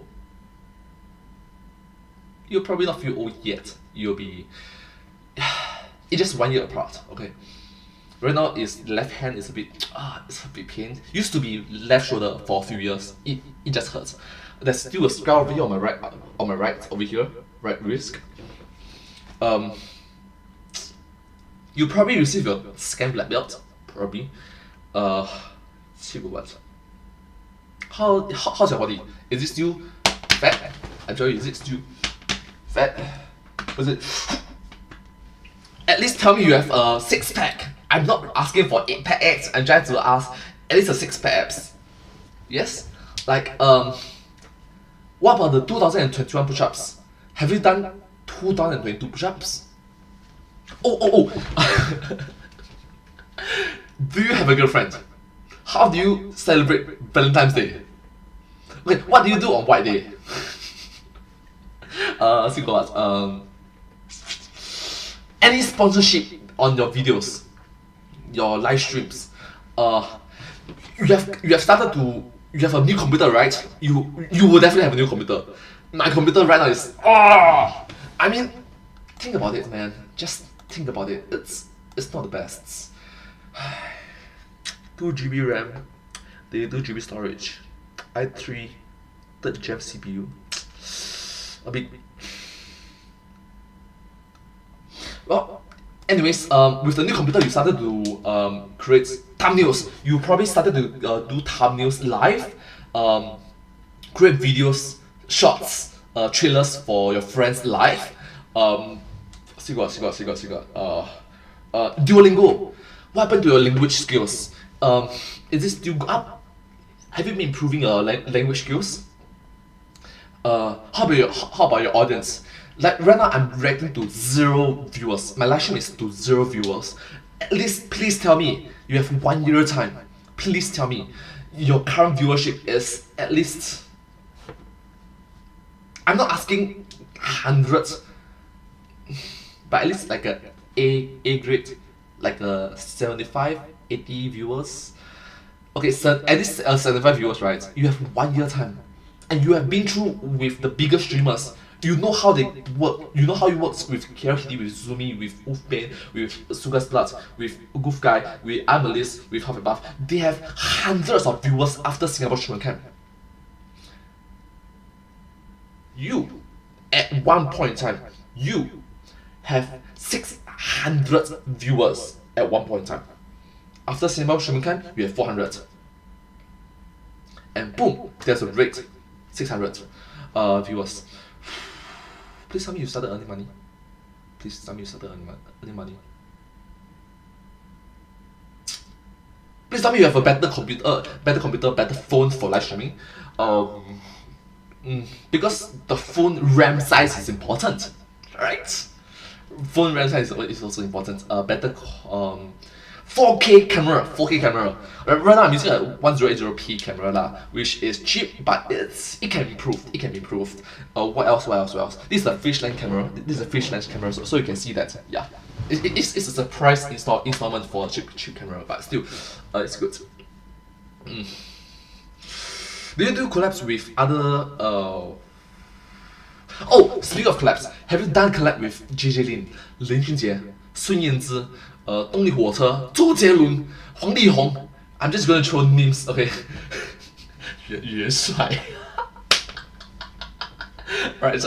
[SPEAKER 1] You'll probably not feel old yet. You'll be. It's just 1 year apart. Okay. Right now, is left hand is a bit. It's a bit pain. Used to be left shoulder for a few years. It just hurts. There's still a scar over here on my right. On my right over here, right wrist. You probably receive your second black belt. Probably. See what? How's your body? Is it still fat? I'm sorry, is it still fat? Was it? At least tell me you have a 6-pack. I'm not asking for 8-pack abs. I'm trying to ask at least a 6-pack abs. Yes? Like what about the 2021 push-ups? Have you done 2022 push-ups? Oh. Do you have a girlfriend? How do you celebrate Valentine's Day? Okay, what do you do on White Day? See what? Any sponsorship on your videos, your live streams? You have started to. You have a new computer, right? You will definitely have a new computer. My computer right now is. I mean, think about it, man. Just think about it. It's not the best. 2 GB RAM, 32 GB storage, i3, 30 Gen CPU. A bit. Well, anyways, with the new computer, you started to create thumbnails. You probably started to do thumbnails live, create videos, shorts, trailers for your friends live. Duolingo. What happened to your language skills? Is it still up? Have you been improving your language skills? How about your audience? Like right now, I'm reacting to 0 viewers. My live stream is to 0 viewers. At least, please tell me you have 1 year time. Please tell me your current viewership is at least. I'm not asking hundreds, but at least like A grade, like a 75, 80 viewers. Okay, so at least 75 viewers, right? You have 1 year time, and you have been through with the biggest streamers. You know how they work. You know how it works with KRTD, with Zoomy, with Wolfman, with Sugar's Blood, with Goof Guy, with Amalis, with Half a Buff. They have hundreds of viewers after Singapore Streamer Camp. You, at one point in time, you have 600 viewers at one point in time. After Singapore Streamer Camp, you have 400. And boom, there's a rate, 600 viewers. Please tell me you started earning money. Please tell me you started earning money. Please tell me you have a better computer, better phone for live streaming. Because the phone RAM size is important, right? Phone RAM size is also important. Better 4K camera. Right now I'm using a 1080p camera which is cheap, but it can be improved. What else? This is a fish lens camera. So you can see that. Yeah, it's a surprise installment for a cheap camera, but still, it's good. Do you do collabs with other? Oh, speaking of collabs, have you done collab with JJ Lin, 林俊杰, 孙燕姿, 动力火车, 周杰伦, 黄力宏? I'm just gonna throw names, okay? 元帅. Right,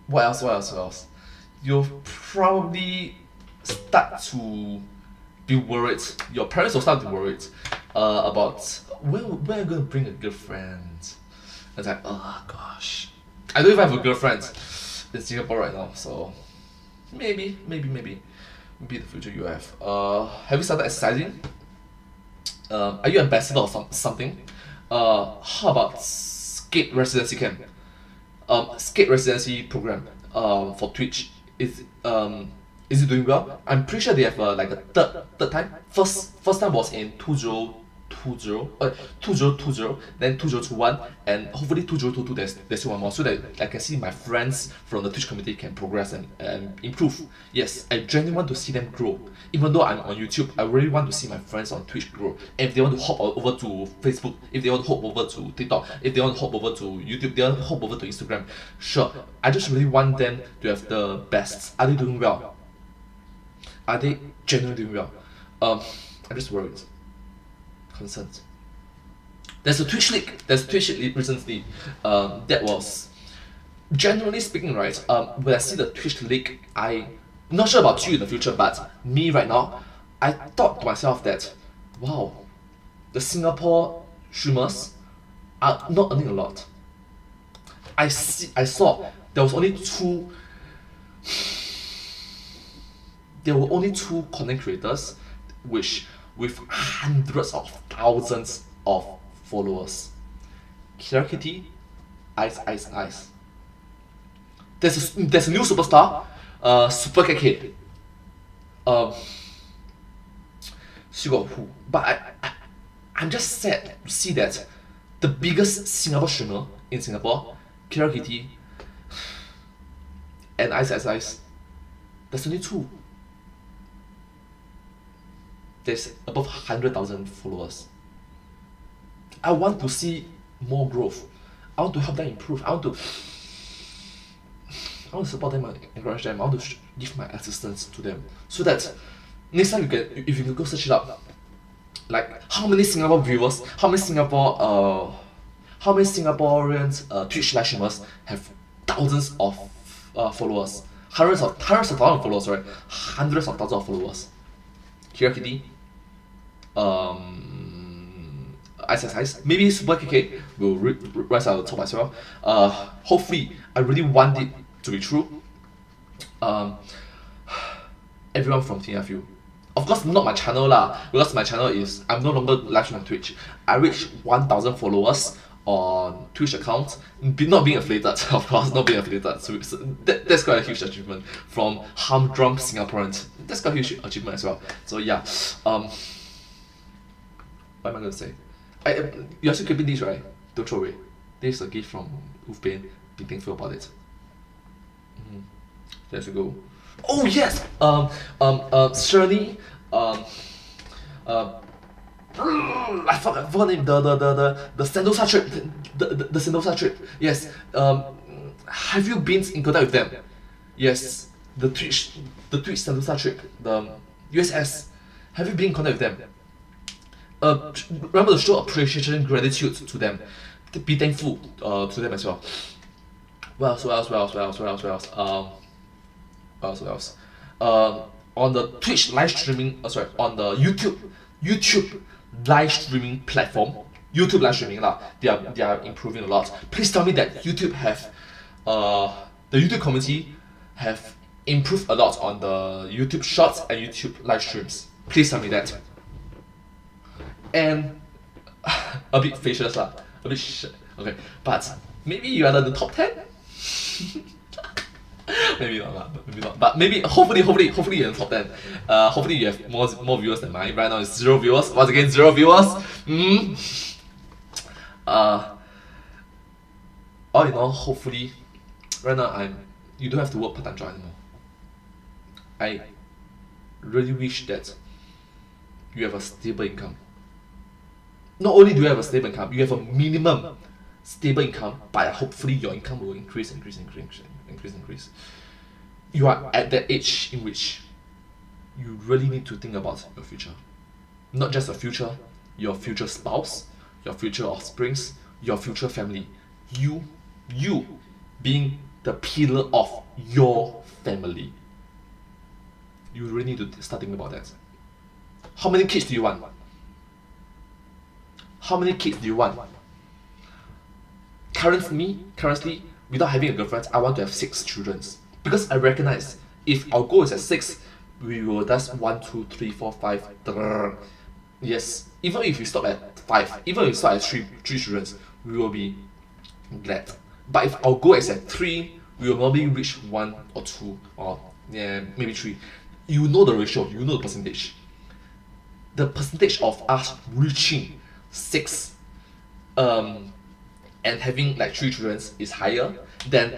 [SPEAKER 1] what else? You'll probably start to be worried. Your parents will start to be worried about where are you gonna bring a girlfriend? It's like, oh gosh, I don't even have a girlfriend in Singapore right now, so maybe in the future you have. Have you started exercising? Are you ambassador or something? How about skate residency camp? Skate residency program for Twitch is Is it doing well? I'm pretty sure they have like a third time. First time was in 2020, then 2021, and hopefully 2022 there's one more, so that I can see my friends from the Twitch community can progress and improve. Yes, I genuinely want to see them grow. Even though I'm on YouTube, I really want to see my friends on Twitch grow. And if they want to hop over to Facebook, if they want to hop over to TikTok, if they want to hop over to YouTube, they want to hop over to Instagram, sure. I just really want them to have the best. Are they doing well? Are they genuinely doing well? I'm just worried. Concerned. There's a Twitch leak. Recently. That was, generally speaking, right? When I see the Twitch leak, I'm not sure about you in the future, but me right now, I thought to myself that, wow, the Singapore streamers are not earning a lot. I saw there was only two. There were only two content creators, with hundreds of thousands of followers. Kira Kitty, Ice. There's a new superstar, Super KK. She got who? But I'm just sad to see that the biggest Singapore streamer in Singapore, Kira Kitty, and Ice. There's only two. There's above 100,000 followers. I want to see more growth. I want to help them improve. I want to support them and encourage them. I want to give my assistance to them, so that next time if you can go search it up, like how many Singapore viewers, how many Singaporeans Twitch live streamers have thousands of followers, hundreds of thousands of followers, right? Hundreds of thousands of followers. Kira Kitty, Ice, maybe Super KK will rise out the top as well. Hopefully, I really want it to be true. Everyone from TFU. Of course, not my channel lah, because my channel is, I'm no longer live streaming on Twitch. I reached 1,000 followers on Twitch account, not being affiliated, of course, not being affiliated. So that's quite a huge achievement from Humdrum Singaporeans. That's quite a huge achievement as well. So yeah, what am I going to say? You're still keeping this, right? Don't throw away. This is a gift from Ufbane. Be thankful about it. Let's go. Oh yes! Shirley, I forgot the name. The Sentosa trip. The Sentosa trip. Yes. Have you been in contact with them? Yes. The Twitch Sentosa trip. The USS. Have you been in contact with them? Remember to show appreciation, gratitude to them. Be thankful to them as well. What else? On the Twitch live streaming, on the YouTube live streaming platform, YouTube live streaming lah, they are improving a lot. Please tell me that YouTube have, the YouTube community have improved a lot on the YouTube Shorts and YouTube live streams. Please tell me that. And a bit facialist lah, a bit shit. Okay, but maybe you are the top 10. Maybe not. But maybe, hopefully you're in the top 10. Hopefully you have more viewers than mine. Right now it's 0 viewers. Once again, 0 viewers. All in all, hopefully, right now you don't have to work part-time job anymore. I really wish that you have a stable income. Not only do you have a stable income, you have a minimum stable income, but hopefully your income will increase. You are at that age in which you really need to think about your future. Not just your future spouse, your future offsprings, your future family. You being the pillar of your family. You really need to start thinking about that. How many kids do you want? Currently, without having a girlfriend, I want to have 6 children. Because I recognize if our goal is at 6, we will just 1, 2, 3, 4, 5. Yes, even if we stop at 5, even if we start at 3 children, we will be glad. But if our goal is at 3, we will normally reach 1 or 2 or yeah, maybe 3. You know the ratio, you know the percentage. The percentage of us reaching 6 and having like 3 children is higher than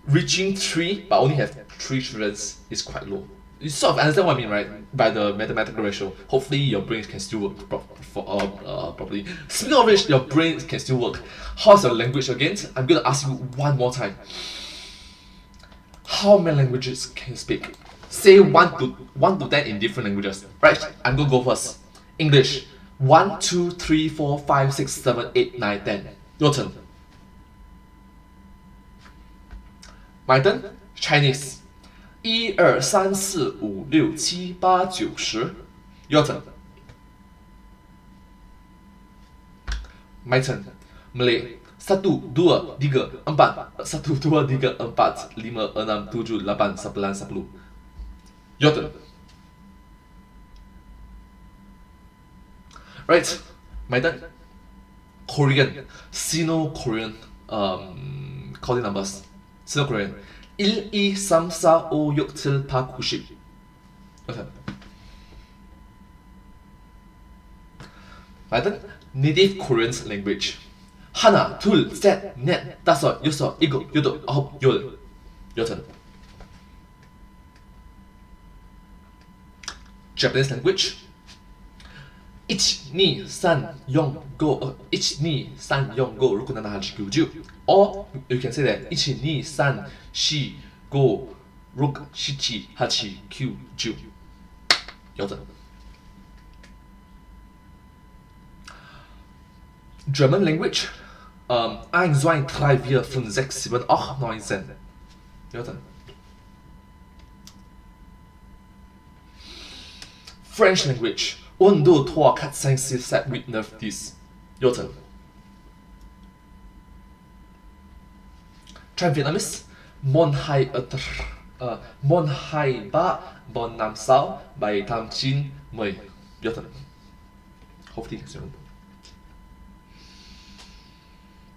[SPEAKER 1] reaching 3 but only have 3 children is quite low. You sort of understand what I mean, right? By the mathematical ratio. Hopefully your brain can still work properly. Speaking of which, your brain can still work. How's your language again? I'm gonna ask you one more time. How many languages can you speak? Say 1 to 10 in different languages. Right? I'm gonna go first. English. 1, 2, 3, 4, 5, 6, 7, 8, 9, 10. Your turn. My turn. Chinese. 1, 2, 3, 4, 5, 6, 7, 8, 9, 10. Your turn. My turn. Malay. 1, 2, 3, 4. 1, 2, 3, 4, 5, 6, 7, 8, 9, 10. Your turn. Right. My turn. Korean. Sino-Korean calling numbers. Sino-Korean. 1, 2, 3, 4, 5, 6, 7, 8, 9, 10. Okay. My turn. Native Korean language. 하나, 둘, 셋, 넷, 다섯, 여섯, 일곱, 여덟, 아홉, 열. Your turn. Japanese language. 1, 2, 3, 4, 5. 1, 2, 3, 4, 5, 6, 7, 8, 9, 10. Or you can say that 1, 2, 3, 4, 5, 6, 7, 8, 9, 10. Your turn. German language. 1, 2, 3, 4, 5, 6, 7, 8, 9, 10. Your turn. French language. 1, 2, 3, 4, 5, 6, 7, 8, 9, 10. Your turn. Try Vietnamese. Mon hai Mon hai ba bon nam sao bài tam chin mười. Your turn. Hopefully you can remember.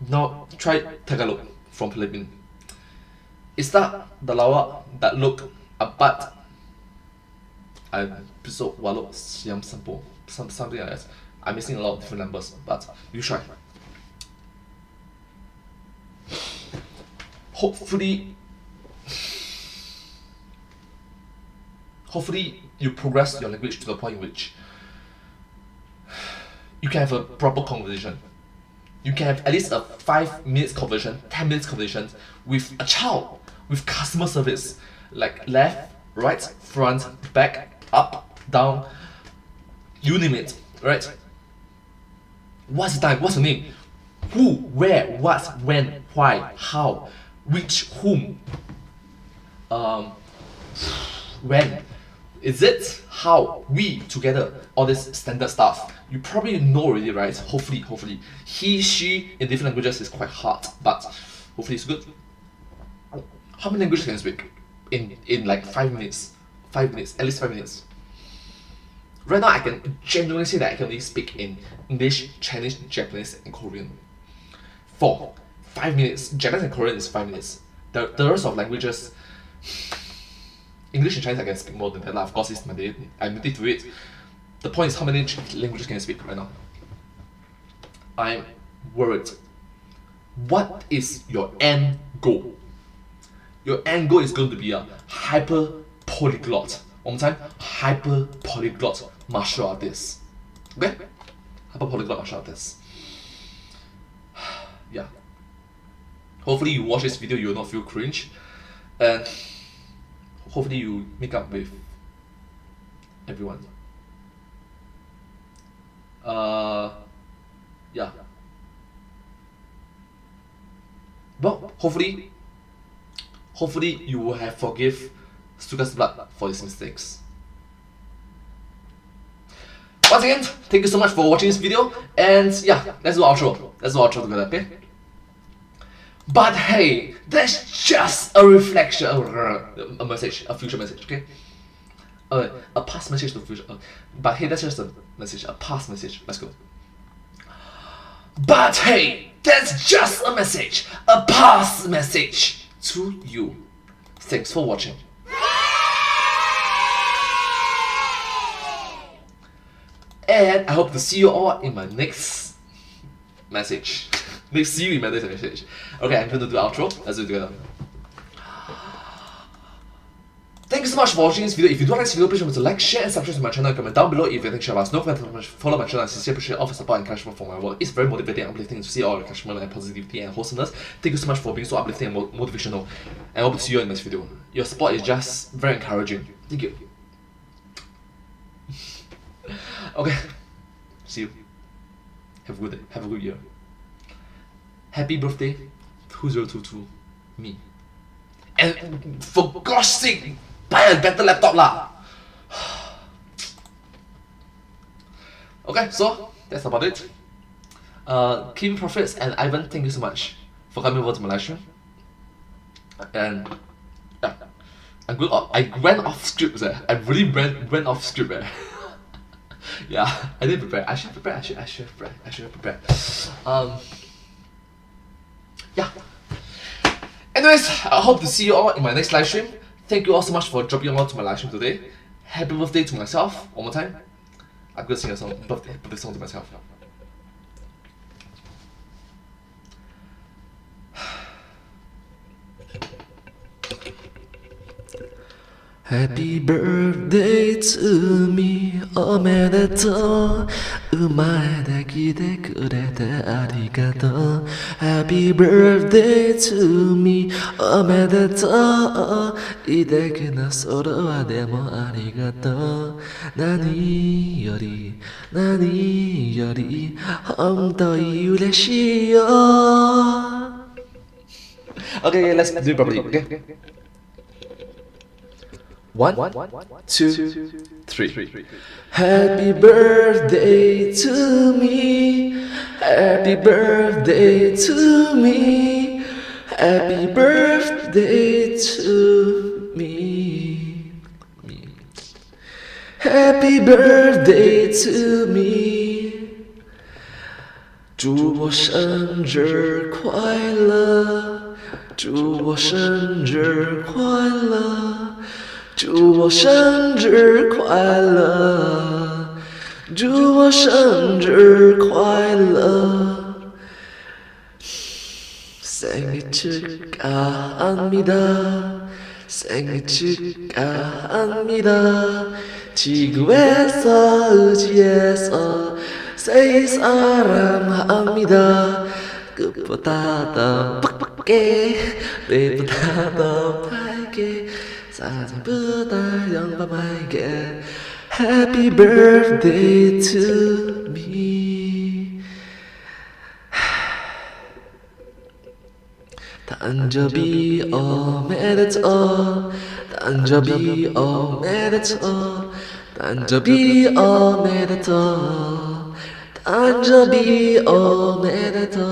[SPEAKER 1] Now try Tagalog from Philippines. Isa dalawa tatlog apat. Piso walo siyam sampo something like that. I'm missing a lot of different numbers, but you try. Hopefully you progress your language to the point in which you can have a proper conversation. You can have at least a 5 minutes conversation, 10 minutes conversation with a child, with customer service, like left, right, front, back, up, down, you name it, right? What's the time? What's the name? Who, where, what, when, why, how, which, whom, when, is it, how, we, together, all this standard stuff. You probably know already, right? Hopefully. He, she, in different languages is quite hard, but hopefully it's good. How many languages can you speak? In like 5 minutes? 5 minutes, at least 5 minutes. Right now I can genuinely say that I can only speak in English, Chinese, Japanese, and Korean. 5 minutes. Japanese and Korean is 5 minutes. The rest of languages, English and Chinese I can speak more than that. Of course, it's my day. I'm native to it. The point is, how many languages can you speak right now? I'm worried. What is your end goal? Your end goal is going to be a hyperpolyglot. One more time, hyperpolyglot martial artist. Okay? Hyperpolyglot martial artist. Yeah. Hopefully you watch this video, you will not feel cringe. And hopefully you make up with everyone. Yeah. Well, hopefully you will have forgive Suga's blood for his mistakes. Once again, thank you so much for watching this video, and yeah, let's do outro. Let's do outro together, okay? But hey, that's just a reflection, a message, a future message, okay? A past message to future. But hey, that's just a message, a past message. Let's go. But hey, that's just a message, a past message to you. Thanks for watching. And I hope to see you all in my next message. See you in my next message. Okay, I'm going to do outro. Let's do it together. Thank you so much for watching this video. If you do like this video, please remember to like, share, and subscribe to my channel. Comment down below if you think share us. Don't forget to follow my channel and sincerely appreciate all the support and encouragement for my work. It's very motivating and uplifting to see all the encouragement and positivity and wholesomeness. Thank you so much for being so uplifting and motivational. And I hope to see you in this video. Your support is just very encouraging. Thank you. Okay. See you. Have a good day. Have a good year. Happy birthday 2022 me. And for gosh sake, buy a better laptop lah. Okay, so that's about it. Kim Profits and Ivan, thank you so much for coming over to my live stream. And yeah, I'm good. I went off script. I really went off script. Yeah, I didn't prepare. I should prepare. I should have prepared. Yeah. Anyways, I hope to see you all in my next live stream. Thank you all so much for dropping along to my live stream today. Happy birthday to myself. One more time. I'm gonna sing a song, birthday song to myself. Happy birthday to me, おめでとう。生まれてきてくれてありがとう。Happy birthday to me, おめでとう。偉大な空はでもありがとう。何より本当に嬉しいよ。Okay, let's do it properly. Okay. 1, 2, 3. Happy birthday to me. Happy birthday to me. Happy birthday to me. Happy birthday to me. 祝我生日快乐，祝我生日快乐。祝我生日快乐，祝我生日快乐。생일 축하합니다. 생일 축하합니다. 지구에서 의지에서 새해 사랑합니다. 끝보다 더 빡빡게 내보다 더 밝게 사랑보다 영감하게. Happy birthday to me.誕生日おめでとう。誕生日おめでとう。誕生日おめでとう。誕生日おめでとう。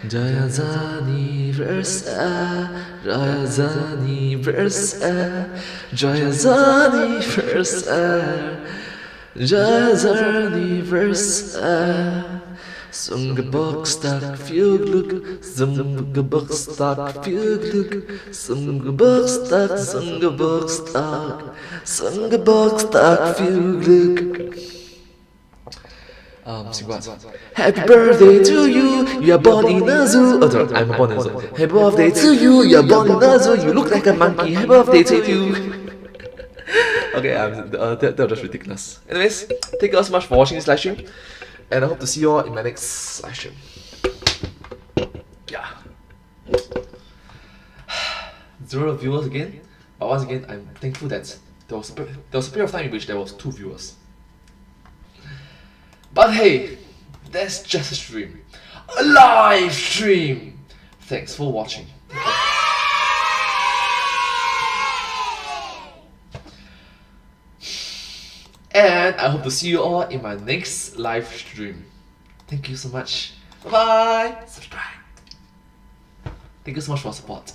[SPEAKER 1] Joyous anniversary, joyous anniversary, joyous anniversary, joyous anniversary. Sungabok stock fugluk, sungabok stock fugluk, sungabok stock, sungabok stock, sungabok stock fugluk. Happy birthday to you, you are born in a zoo. Oh, sorry, I'm born in a zoo. Happy birthday to you, you are born in a zoo. You look like a monkey. Happy birthday to you. Okay, that was just ridiculous. Anyways, thank you all so much for watching this live stream, and I hope to see you all in my next live stream. Yeah. 0 viewers again, but once again, I'm thankful that there was a period of time in which there was 2 viewers. But hey, that's just a stream. A live stream! Thanks for watching. And I hope to see you all in my next live stream. Thank you so much. Bye bye! Subscribe. Thank you so much for your support.